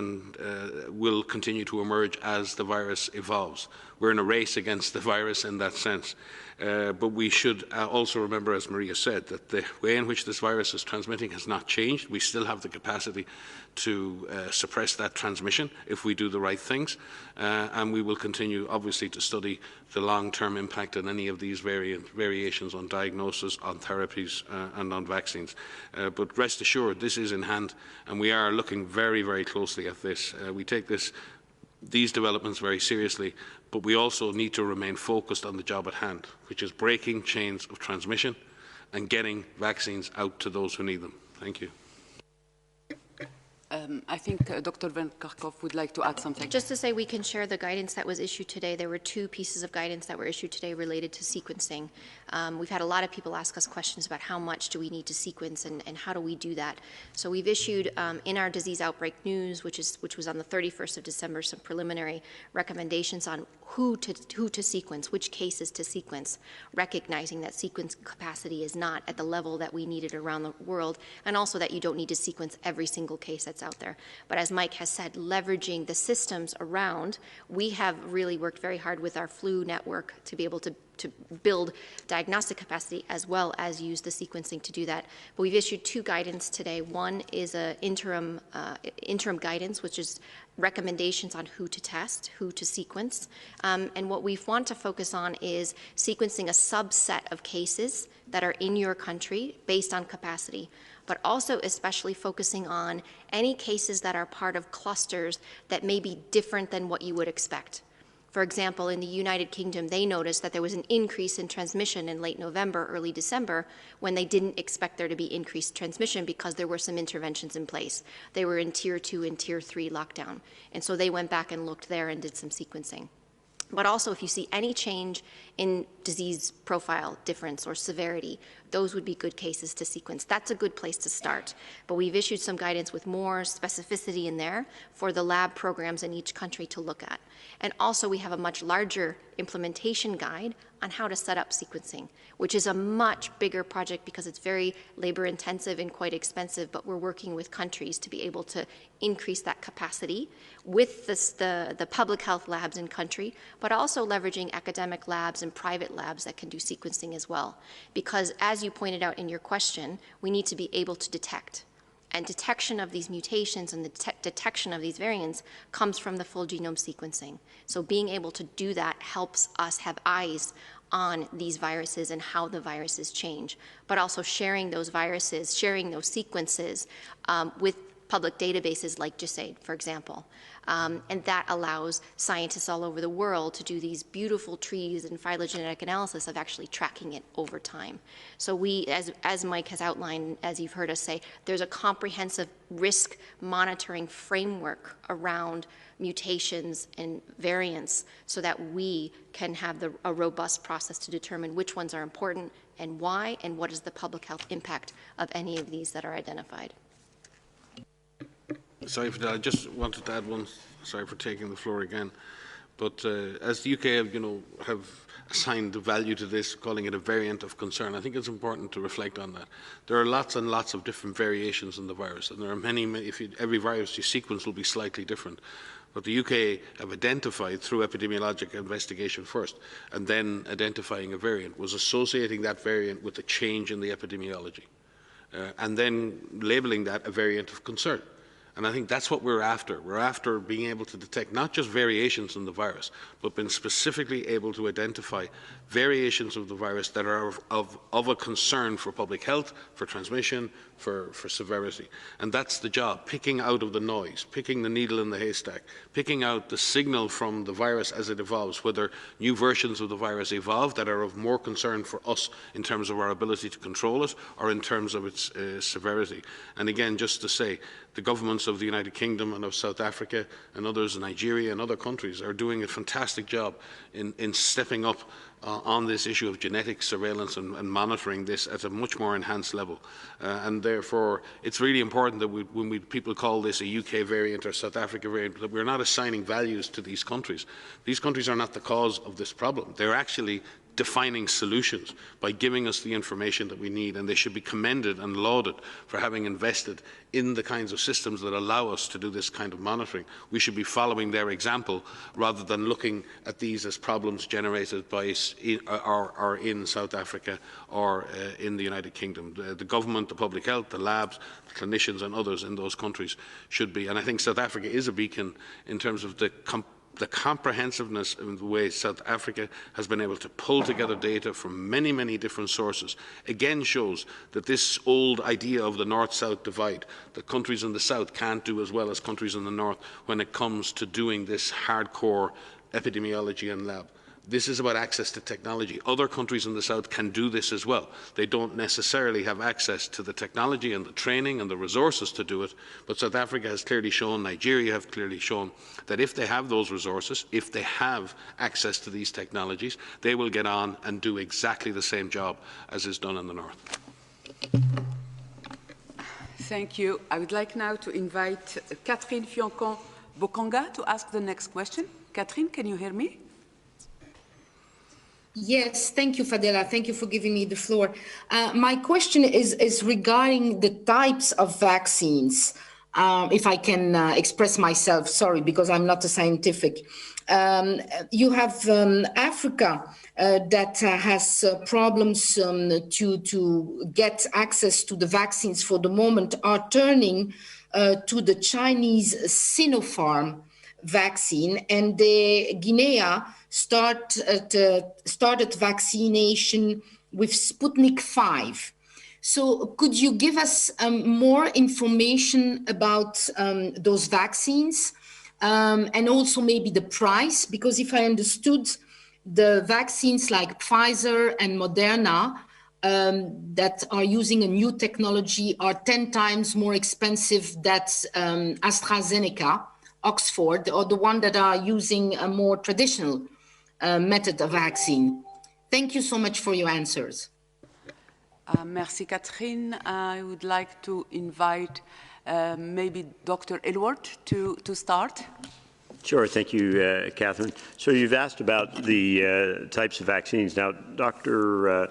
will continue to emerge as the virus evolves. we're in a race against the virus in that sense. But we should also remember, as Maria said, that the way in which this virus is transmitting has not changed. We still have the capacity to suppress that transmission if we do the right things. And we will continue, obviously, to study the long-term impact on any of these variations on diagnosis, on therapies, and on vaccines. But rest assured, this is in hand, and we are looking very, very closely at this. We take these developments very seriously, but we also need to remain focused on the job at hand, which is breaking chains of transmission and getting vaccines out to those who need them. Thank you. I think Dr. Van Kerkhove would like to add something. Just to say, we can share the guidance that was issued today. There were 2 pieces of guidance that were issued today related to sequencing. We've had a lot of people ask us questions about how much do we need to sequence and how do we do that. So we've issued in our disease outbreak news, which was on the 31st of December, some preliminary recommendations on who to sequence, which cases to sequence, recognizing that sequence capacity is not at the level that we need it around the world, and also that you don't need to sequence every single case that's out there. But as Mike has said, leveraging the systems around, we have really worked very hard with our flu network to be able to build diagnostic capacity as well as use the sequencing to do that. But we've issued 2 guidance today. One is an interim guidance, which is recommendations on who to test, who to sequence. And what we want to focus on is sequencing a subset of cases that are in your country based on capacity, but also especially focusing on any cases that are part of clusters that may be different than what you would expect. For example, in the United Kingdom, they noticed that there was an increase in transmission in late November, early December, when they didn't expect there to be increased transmission because there were some interventions in place. They were in Tier 2 and Tier 3 lockdown. And so they went back and looked there and did some sequencing. But also, if you see any change in disease profile, difference, or severity, those would be good cases to sequence. That's a good place to start. But we've issued some guidance with more specificity in there for the lab programs in each country to look at. And also, we have a much larger implementation guide on how to set up sequencing, which is a much bigger project because it's very labor intensive and quite expensive, but we're working with countries to be able to increase that capacity with the public health labs in country, but also leveraging academic labs and private labs that can do sequencing as well. Because as you pointed out in your question, we need to be able to detect. And detection of these mutations and the detection of these variants comes from the full genome sequencing. So being able to do that helps us have eyes on these viruses and how the viruses change, but also sharing those viruses, sharing those sequences with public databases like GISAID, for example. And that allows scientists all over the world to do these beautiful trees and phylogenetic analysis of actually tracking it over time. So we, as Mike has outlined, as you've heard us say, there's a comprehensive risk monitoring framework around mutations and variants so that we can have a robust process to determine which ones are important and why, and what is the public health impact of any of these that are identified. Sorry for that. I just wanted to add one. Sorry for taking the floor again, but as the UK, have assigned the value to this, calling it a variant of concern, I think it's important to reflect on that. There are lots and lots of different variations in the virus, and there are many. Every virus you sequence will be slightly different. But the UK have identified through epidemiologic investigation first, and then identifying a variant, was associating that variant with a change in the epidemiology, and then labelling that a variant of concern. And I think that's what we're after. We're after being able to detect not just variations in the virus, but being specifically able to identify variations of the virus that are of a concern for public health, for transmission, for severity. And that's the job, picking out of the noise, picking the needle in the haystack, picking out the signal from the virus as it evolves, whether new versions of the virus evolve that are of more concern for us in terms of our ability to control it or in terms of its severity. And again, just to say, the governments of the United Kingdom and of South Africa and others in Nigeria and other countries are doing a fantastic job in stepping up on this issue of genetic surveillance and monitoring this at a much more enhanced level. And therefore, it's really important that when people call this a UK variant or South Africa variant, that we're not assigning values to these countries. These countries are not the cause of this problem. They're actually defining solutions by giving us the information that we need, and they should be commended and lauded for having invested in the kinds of systems that allow us to do this kind of monitoring. We should be following their example rather than looking at these as problems generated by or in South Africa or in the United Kingdom. The government, the public health, the labs, the clinicians and others in those countries should be, and I think South Africa is a beacon in terms of the comprehensiveness in the way South Africa has been able to pull together data from many, many different sources, again shows that this old idea of the North-South divide, that countries in the South can't do as well as countries in the North when it comes to doing this hardcore epidemiology and lab. This is about access to technology. Other countries in the South can do this as well. They don't necessarily have access to the technology and the training and the resources to do it, but South Africa has clearly shown, Nigeria have clearly shown, that if they have those resources, if they have access to these technologies, they will get on and do exactly the same job as is done in the North. Thank you. I would like now to invite Catherine Fioncon-Bokonga to ask the next question. Catherine, can you hear me? Yes, thank you, Fadela. Thank you for giving me the floor. My question is regarding the types of vaccines. If I can express myself, sorry, because I'm not a scientific. You have Africa that has problems to get access to the vaccines for the moment, are turning to the Chinese Sinopharm vaccine, and the Guinea started vaccination with Sputnik 5. So could you give us more information about those vaccines and also maybe the price? Because if I understood, the vaccines like Pfizer and Moderna that are using a new technology are 10 times more expensive than AstraZeneca, Oxford, or the one that are using a more traditional method of vaccine. Thank you so much for your answers. Merci, Catherine. I would like to invite maybe Dr. Aylward to start. Sure, thank you, Catherine. So you've asked about the types of vaccines. Now, Dr.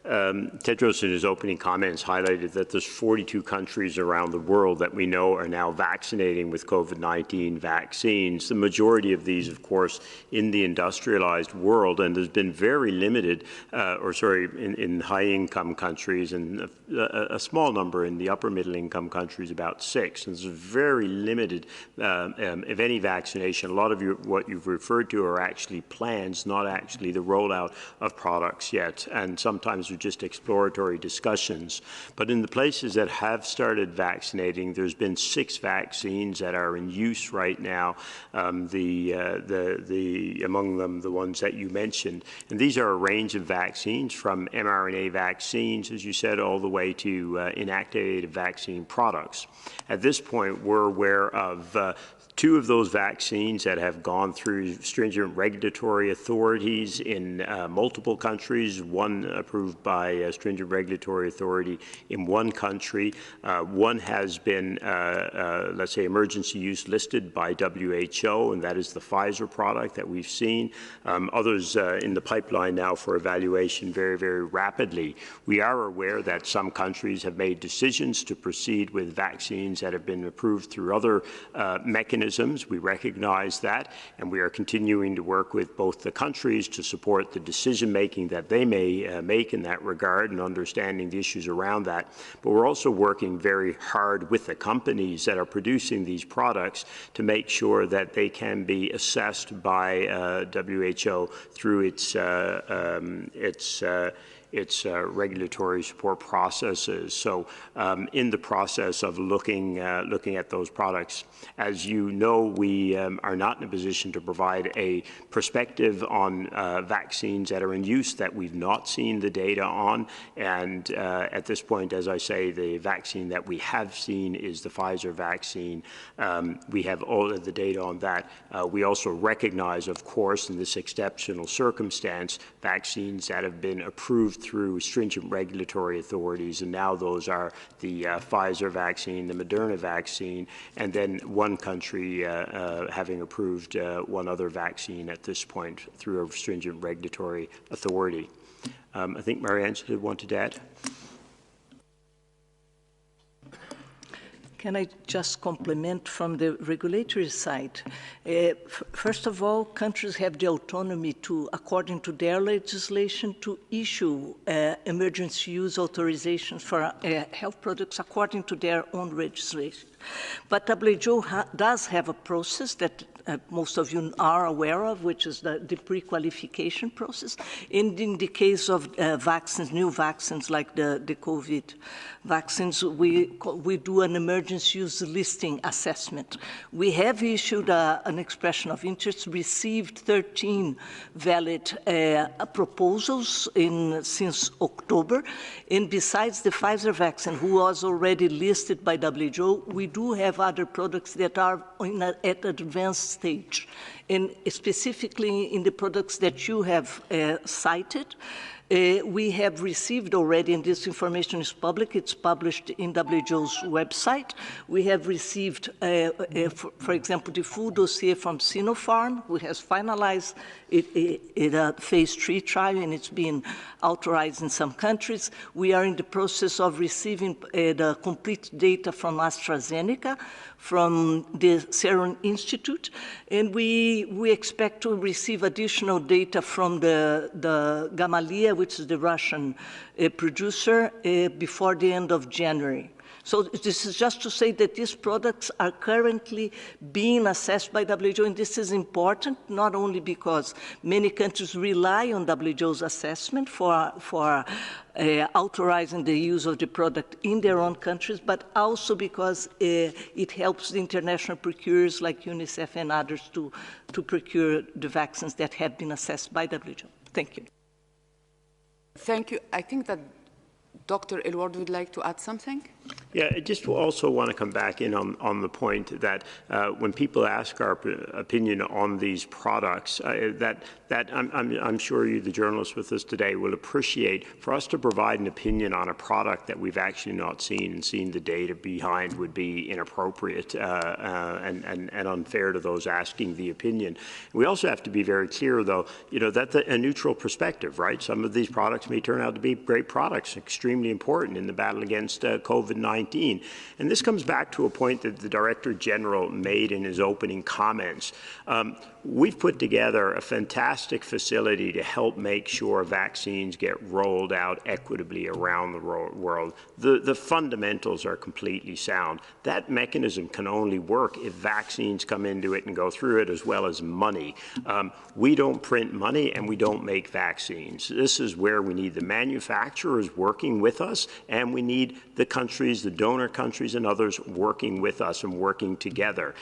Tedros in his opening comments highlighted that there's 42 countries around the world that we know are now vaccinating with COVID-19 vaccines. The majority of these, of course, in the industrialized world, and there's been very limited, in high-income countries, and a small number in the upper middle-income countries, about 6. And there's very limited, if any, vaccination. A lot of what you've referred to are actually plans, not actually the rollout of products yet. And sometimes just exploratory discussions. But in the places that have started vaccinating, there's been 6 vaccines that are in use right now, among them the ones that you mentioned. And these are a range of vaccines, from mRNA vaccines, as you said, all the way to inactivated vaccine products. At this point, we're aware of 2 of those vaccines that have gone through stringent regulatory authorities in multiple countries, one approved by a stringent regulatory authority in one country. One has been, let's say, emergency use listed by WHO, and that is the Pfizer product that we've seen. Others in the pipeline now for evaluation very, very rapidly. We are aware that some countries have made decisions to proceed with vaccines that have been approved through other mechanisms. We recognize that, and we are continuing to work with both the countries to support the decision-making that they may make in that regard and understanding the issues around that. But we're also working very hard with the companies that are producing these products to make sure that they can be assessed by WHO through its regulatory support processes. So in the process of looking at those products, as you know, we are not in a position to provide a perspective on vaccines that are in use that we've not seen the data on. And at this point, as I say, the vaccine that we have seen is the Pfizer vaccine. We have all of the data on that. We also recognize, of course, in this exceptional circumstance, vaccines that have been approved approved through stringent regulatory authorities, and now those are the Pfizer vaccine, the Moderna vaccine, and then one country having approved one other vaccine at this point through a stringent regulatory authority. I think Mariangela wanted to add. Can I just compliment from the regulatory side? First of all, countries have the autonomy to, according to their legislation, to issue emergency use authorizations for health products according to their own legislation. But WHO does have a process that most of you are aware of, which is the pre-qualification process. And in the case of vaccines, new vaccines like the COVID vaccines, we do an emergency use listing assessment. We have issued an expression of interest, received 13 valid proposals since October. And besides the Pfizer vaccine, who was already listed by WHO, we do have other products that are at advanced stage. And specifically in the products that you have cited, we have received already, and this information is public, it's published in WHO's website. We have received, for example, the full dossier from Sinopharm, who has finalized a phase 3 trial, and it's been authorized in some countries. We are in the process of receiving the complete data from AstraZeneca, from the Serum Institute, and we expect to receive additional data from the Gamaleya, which is the Russian producer, before the end of January. So this is just to say that these products are currently being assessed by WHO, and this is important not only because many countries rely on WHO's assessment for authorizing the use of the product in their own countries, but also because it helps the international procurers like UNICEF and others to procure the vaccines that have been assessed by WHO. Thank you. Thank you. I think that Dr. Elward would like to add something. Yeah, I just also want to come back in on the point that when people ask our opinion on these products, that I'm sure you, the journalists with us today, will appreciate for us to provide an opinion on a product that we've actually not seen and seen the data behind would be inappropriate and unfair to those asking the opinion. We also have to be very clear, though, that's a neutral perspective, right? Some of these products may turn out to be great products, extremely important in the battle against COVID-19. And this comes back to a point that the Director General made in his opening comments. We've put together a fantastic facility to help make sure vaccines get rolled out equitably around the world. The fundamentals are completely sound. That mechanism can only work if vaccines come into it and go through it, as well as money. We don't print money and we don't make vaccines. This is where we need the manufacturers working with us, and we need the countries, the donor countries and others working with us and working together.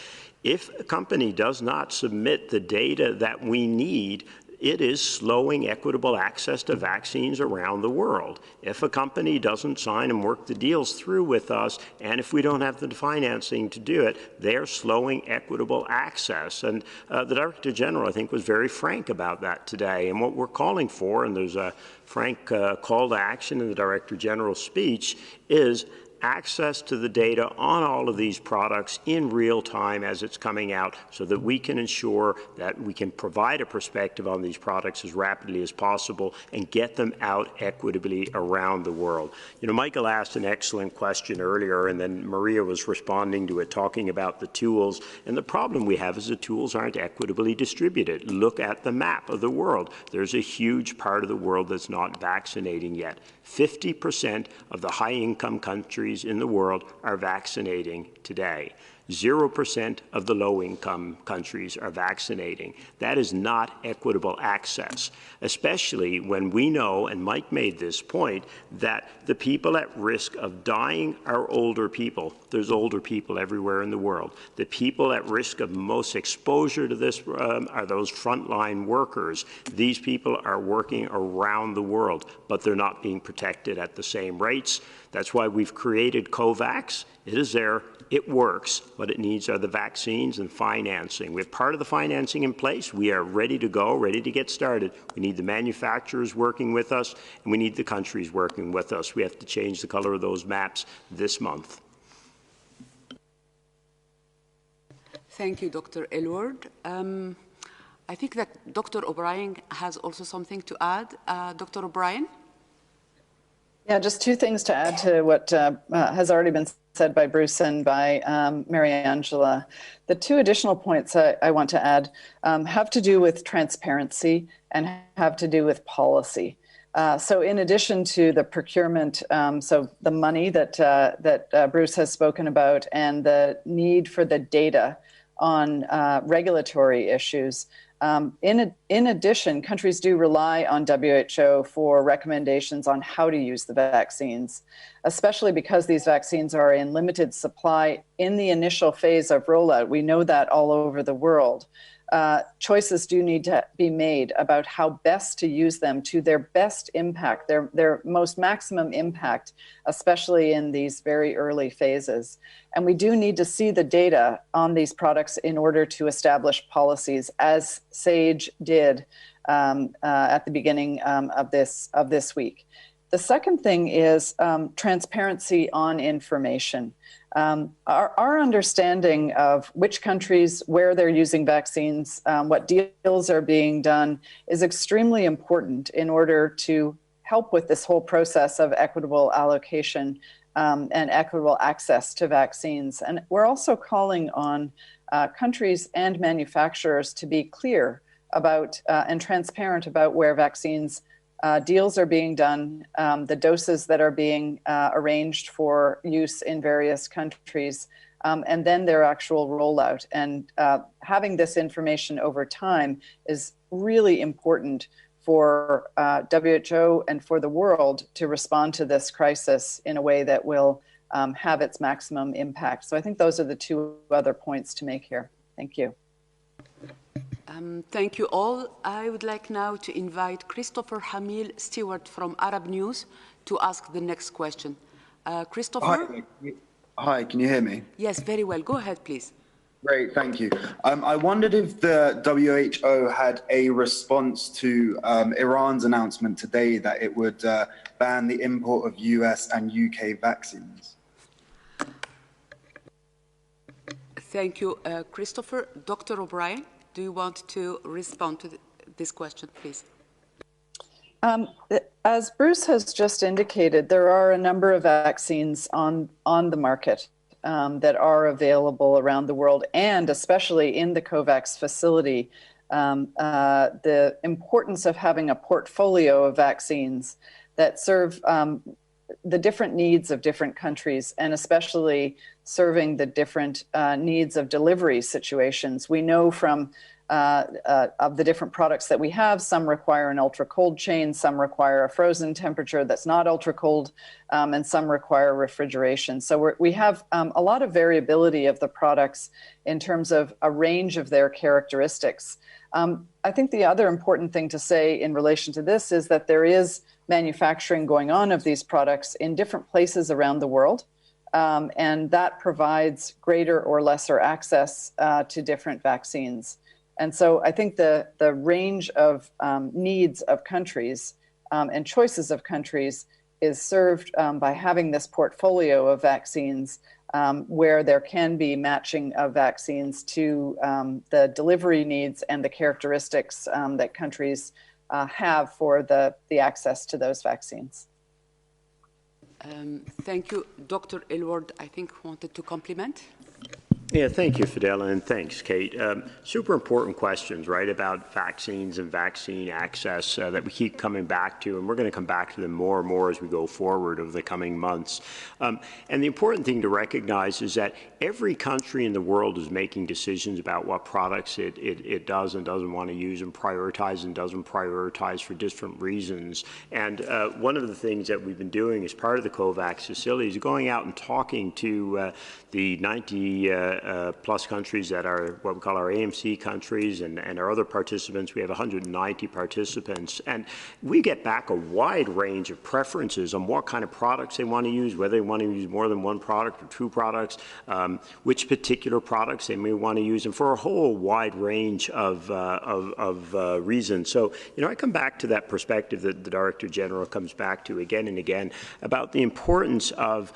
If a company does not submit the data that we need, it is slowing equitable access to vaccines around the world. If a company doesn't sign and work the deals through with us, and if we don't have the financing to do it, they're slowing equitable access. And the Director General, I think, was very frank about that today. And what we're calling for, and there's a frank call to action in the Director General's speech, is access to the data on all of these products in real time as it's coming out, so that we can ensure that we can provide a perspective on these products as rapidly as possible and get them out equitably around the world. Michael asked an excellent question earlier, and then Maria was responding to it, talking about the tools. And the problem we have is the tools aren't equitably distributed. Look at the map of the world. There's a huge part of the world that's not vaccinating yet. 50% of the high-income countries in the world are vaccinating today. 0% of the low-income countries are vaccinating. That is not equitable access, especially when we know, and Mike made this point, that the people at risk of dying are older people. There's older people everywhere in the world. The people at risk of most exposure to this are those frontline workers. These people are working around the world, but they're not being protected at the same rates. That's why we've created COVAX. It is there. It works. What it needs are the vaccines and financing. We have part of the financing in place. We are ready to go, ready to get started. We need the manufacturers working with us, and we need the countries working with us. We have to change the color of those maps this month. Thank you, Dr. Aylward. I think that Dr. O'Brien has also something to add. Dr. O'Brien? Yeah, just two things to add to what has already been said by Bruce and by Mary Angela. The two additional points I want to add have to do with transparency and have to do with policy. So in addition to the procurement, so the money that Bruce has spoken about and the need for the data on regulatory issues, in addition, countries do rely on WHO for recommendations on how to use the vaccines, especially because these vaccines are in limited supply in the initial phase of rollout. We know that all over the world. Choices do need to be made about how best to use them to their best impact, their most maximum impact, especially in these very early phases. And we do need to see the data on these products in order to establish policies, as SAGE did at the beginning of this week. The second thing is transparency on information. Our understanding of which countries, where they're using vaccines, what deals are being done is extremely important in order to help with this whole process of equitable allocation and equitable access to vaccines. And we're also calling on countries and manufacturers to be clear about and transparent about where vaccines deals are being done, the doses that are being arranged for use in various countries, and then their actual rollout. And having this information over time is really important for WHO and for the world to respond to this crisis in a way that will have its maximum impact. So I think those are the two other points to make here. Thank you. Thank you all. I would like now to invite Christopher Hamil Stewart from Arab News to ask the next question. Christopher? Hi, can you hear me? Yes, very well. Go ahead, please. Great, thank you. I wondered if the WHO had a response to Iran's announcement today that it would ban the import of US and UK vaccines. Thank you, Christopher. Dr. O'Brien, do you want to respond to this question, please? As Bruce has just indicated, there are a number of vaccines on the market that are available around the world, and especially in the COVAX facility. The importance of having a portfolio of vaccines that serve the different needs of different countries, and especially serving the different needs of delivery situations. We know from of the different products that we have, some require an ultra cold chain, some require a frozen temperature that's not ultra cold, and some require refrigeration. So we have a lot of variability of the products in terms of a range of their characteristics. I think the other important thing to say in relation to this is that there is manufacturing going on of these products in different places around the world. And that provides greater or lesser access to different vaccines. And so I think the range of needs of countries and choices of countries is served by having this portfolio of vaccines where there can be matching of vaccines to the delivery needs and the characteristics that countries have for the access to those vaccines. Thank you. Dr. Aylward, I think, wanted to compliment. Yeah, thank you, Fidela, and thanks, Kate. Super important questions, right, about vaccines and vaccine access that we keep coming back to, and we're going to come back to them more and more as we go forward over the coming months. And the important thing to recognize is that every country in the world is making decisions about what products it does and doesn't want to use and prioritize and doesn't prioritize for different reasons. And one of the things that we've been doing as part of the COVAX facility is going out and talking to the 90 plus countries that are what we call our AMC countries, and our other participants. We have 190 participants, and we get back a wide range of preferences on what kind of products they want to use, whether they want to use more than one product or two products, which particular products they may want to use, and for a whole wide range of reasons. So, I come back to that perspective that the Director General comes back to again and again about the importance of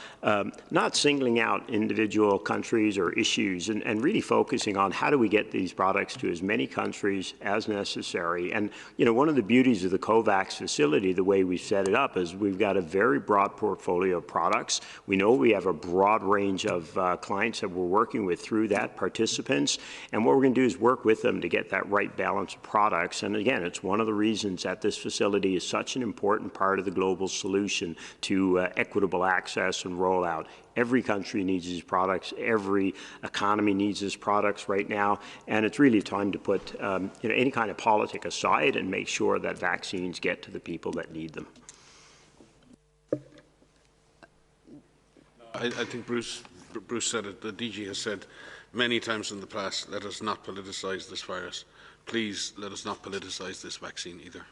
not singling out individual countries or issues, and really focusing on how do we get these products to as many countries as necessary. And, one of the beauties of the COVAX facility, the way we've set it up, is we've got a very broad portfolio of products. We know we have a broad range of clients that we're working with through that, participants, and what we're going to do is work with them to get that right balance of products. And again, it's one of the reasons that this facility is such an important part of the global solution to equitable access and rollout. Every country needs these products. Every economy needs these products right now. And it's really time to put any kind of politic aside and make sure that vaccines get to the people that need them. I think Bruce said it. The DG has said many times in the past, let us not politicize this virus. Please let us not politicize this vaccine either.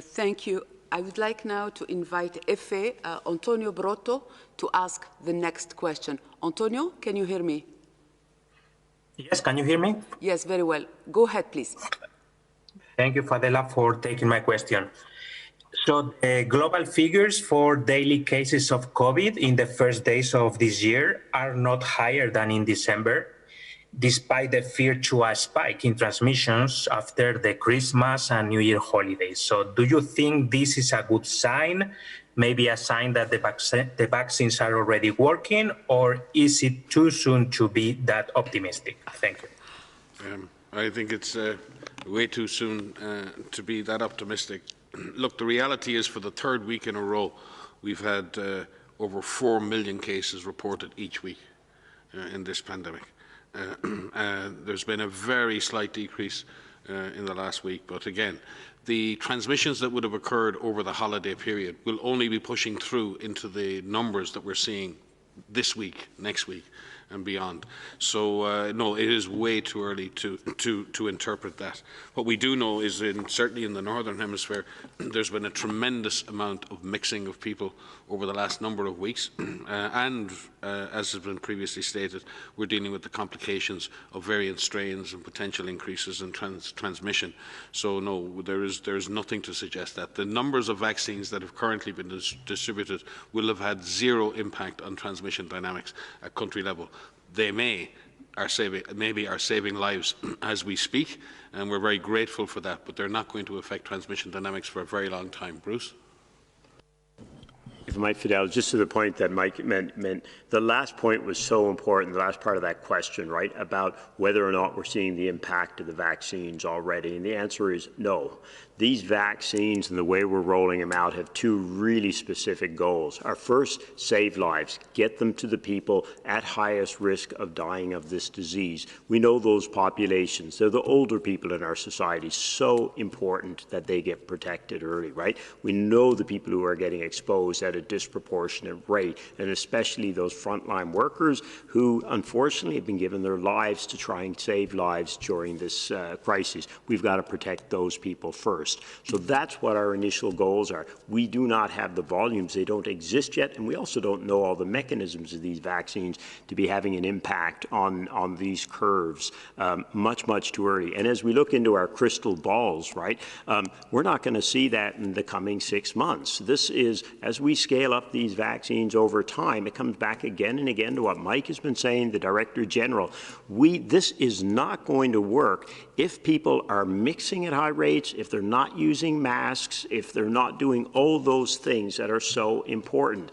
Thank you. I would like now to invite FA Antonio Brotto to ask the next question. Antonio, can you hear me? Yes, can you hear me? Yes, very well. Go ahead, please. Thank you, Fadela, for taking my question. So the global figures for daily cases of COVID in the first days of this year are not higher than in December, despite the fear to a spike in transmissions after the Christmas and New Year holidays. So do you think this is a good sign, maybe a sign that the vaccines are already working, or is it too soon to be that optimistic? Thank you. I think it's way too soon to be that optimistic. Look, the reality is for the third week in a row, we've had over 4 million cases reported each week in this pandemic. There's been a very slight decrease in the last week, but again, the transmissions that would have occurred over the holiday period will only be pushing through into the numbers that we're seeing this week, next week, and beyond. So no, it is way too early to interpret that. What we do know is, certainly in the Northern Hemisphere, there's been a tremendous amount of mixing of people over the last number of weeks, and as has been previously stated, we're dealing with the complications of variant strains and potential increases in transmission. So no, there is nothing to suggest that. The numbers of vaccines that have currently been distributed will have had zero impact on transmission dynamics at country level. They maybe are saving lives as we speak, and we're very grateful for that, but they're not going to affect transmission dynamics for a very long time. Bruce? If I might, Fidel, just to the point that Mike meant, the last point was so important, the last part of that question, right, about whether or not we're seeing the impact of the vaccines already, and the answer is no. These vaccines and the way we're rolling them out have two really specific goals. Our first, save lives, get them to the people at highest risk of dying of this disease. We know those populations. They're the older people in our society. So important that they get protected early, right? We know the people who are getting exposed at a disproportionate rate, and especially those frontline workers who unfortunately have been given their lives to try and save lives during this crisis. We've got to protect those people first. So that's what our initial goals are. We do not have the volumes. They don't exist yet, and we also don't know all the mechanisms of these vaccines to be having an impact on these curves much too early. And as we look into our crystal balls, right, we're not going to see that in the coming 6 months. This is, as we scale up these vaccines over time, it comes back again and again to what Mike has been saying, the Director General. This is not going to work if people are mixing at high rates, if they're not using masks, if they're not doing all those things that are so important.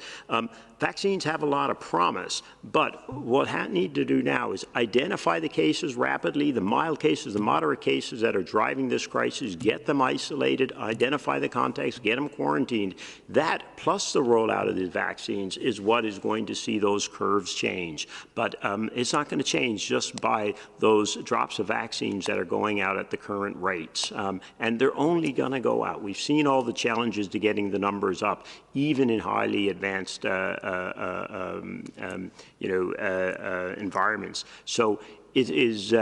Vaccines have a lot of promise, but what we need to do now is identify the cases rapidly, the mild cases, the moderate cases that are driving this crisis, get them isolated, identify the contacts, get them quarantined. That, plus the rollout of these vaccines, is what is going to see those curves change. But it's not going to change just by those drops of vaccines that are going out at the current rates. And they're only going to go out. We've seen all the challenges to getting the numbers up, even in highly advanced environments. So it is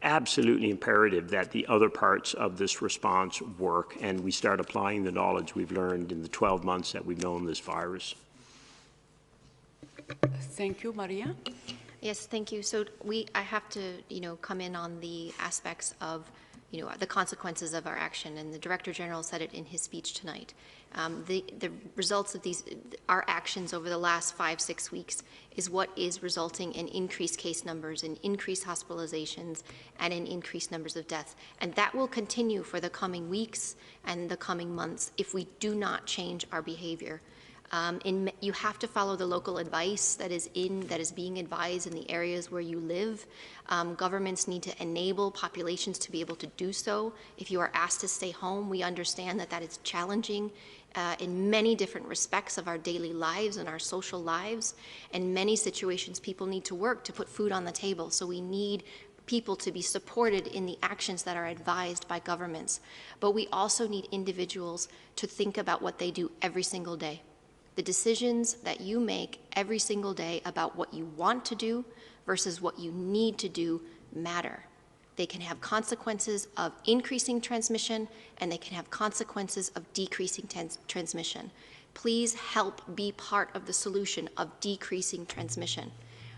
absolutely imperative that the other parts of this response work, and we start applying the knowledge we've learned in the 12 months that we've known this virus. Thank you, Maria. Yes, thank you. So I have to, come in on the aspects of, the consequences of our action, and the Director General said it in his speech tonight. The results of our actions over the last 5-6 weeks is what is resulting in increased case numbers, in increased hospitalizations, and in increased numbers of deaths. And that will continue for the coming weeks and the coming months if we do not change our behavior. You have to follow the local advice that is being advised in the areas where you live. Governments need to enable populations to be able to do so. If you are asked to stay home, we understand that is challenging in many different respects of our daily lives and our social lives. In many situations, people need to work to put food on the table, so we need people to be supported in the actions that are advised by governments. But we also need individuals to think about what they do every single day. The decisions that you make every single day about what you want to do versus what you need to do matter. They can have consequences of increasing transmission, and they can have consequences of decreasing transmission. Please help be part of the solution of decreasing transmission.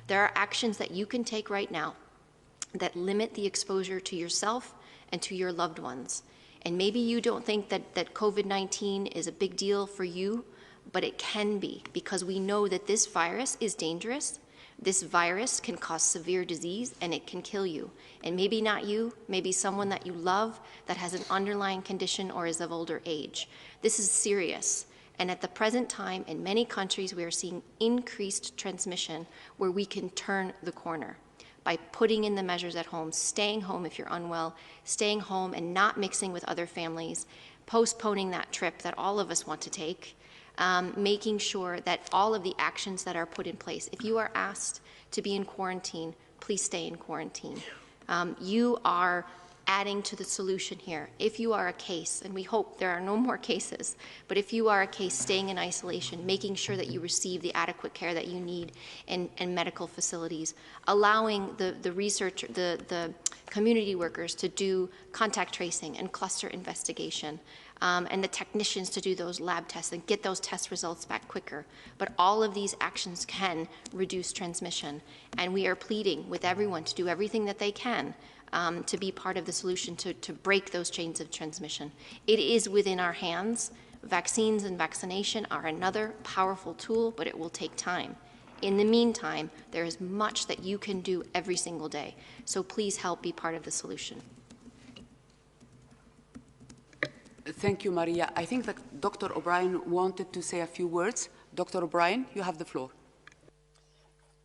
There are actions that you can take right now that limit the exposure to yourself and to your loved ones. And maybe you don't think that COVID-19 is a big deal for you, but it can be, because we know that this virus is dangerous. This virus can cause severe disease, and it can kill you. And maybe not you, maybe someone that you love that has an underlying condition or is of older age. This is serious. And at the present time, in many countries, we are seeing increased transmission where we can turn the corner by putting in the measures at home, staying home if you're unwell, staying home and not mixing with other families, postponing that trip that all of us want to take, making sure that all of the actions that are put in place. If you are asked to be in quarantine, please stay in quarantine. You are adding to the solution here. If you are a case, and we hope there are no more cases, but if you are a case staying in isolation, making sure that you receive the adequate care that you need in medical facilities, allowing the research, the community workers to do contact tracing and cluster investigation, and the technicians to do those lab tests and get those test results back quicker. But all of these actions can reduce transmission, and we are pleading with everyone to do everything that they can to be part of the solution to break those chains of transmission. It is within our hands. Vaccines and vaccination are another powerful tool, but it will take time. In the meantime, there is much that you can do every single day. So please help be part of the solution. Thank you, Maria. I think that Dr. O'Brien wanted to say a few words. Dr. O'Brien, you have the floor.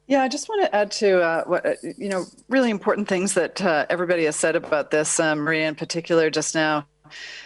Yeah, I just want to add to what really important things that everybody has said about this, Maria in particular just now.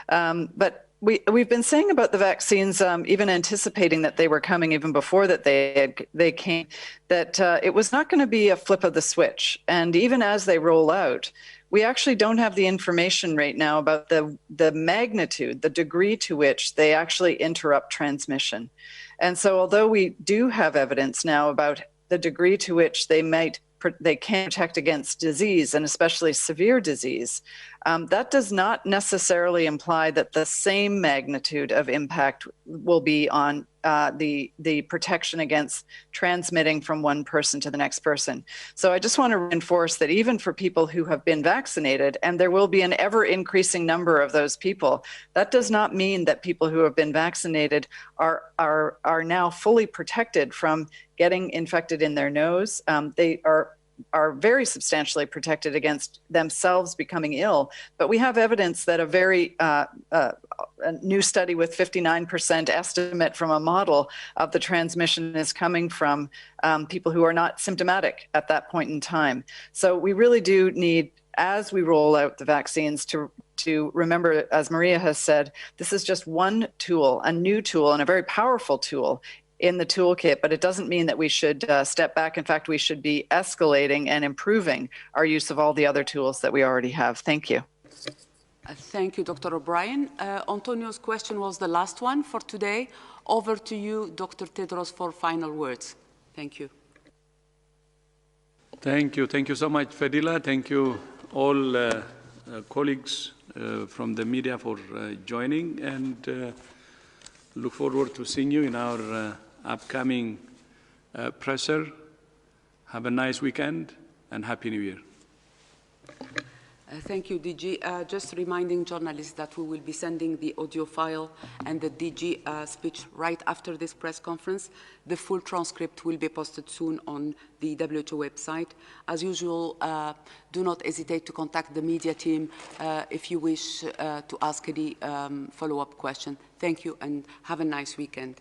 But we've been saying about the vaccines, even anticipating that they were coming, even before that they came, that it was not going to be a flip of the switch. And even as they roll out, we actually don't have the information right now about the magnitude, the degree to which they actually interrupt transmission. And so although we do have evidence now about the degree to which they can protect against disease, and especially severe disease, that does not necessarily imply that the same magnitude of impact will be on the protection against transmitting from one person to the next person. So I just want to reinforce that even for people who have been vaccinated, and there will be an ever increasing number of those people, that does not mean that people who have been vaccinated are now fully protected from getting infected in their nose. They are very substantially protected against themselves becoming ill. But we have evidence that a very a new study with 59% estimate from a model of the transmission is coming from people who are not symptomatic at that point in time. So we really do need, as we roll out the vaccines, to remember, as Maria has said, this is just one tool, a new tool, and a very powerful tool in the toolkit, but it doesn't mean that we should step back. In fact, we should be escalating and improving our use of all the other tools that we already have. Thank you. Thank you, Dr. O'Brien. Antonio's question was the last one for today. Over to you, Dr. Tedros, for final words. Thank you. Thank you. Thank you so much, Fadila. Thank you all colleagues from the media for joining, and look forward to seeing you in our upcoming presser. Have a nice weekend and Happy New Year. Thank you, DG. Just reminding journalists that we will be sending the audio file and the DG speech right after this press conference. The full transcript will be posted soon on the WHO website. As usual, do not hesitate to contact the media team if you wish to ask any follow-up question. Thank you and have a nice weekend.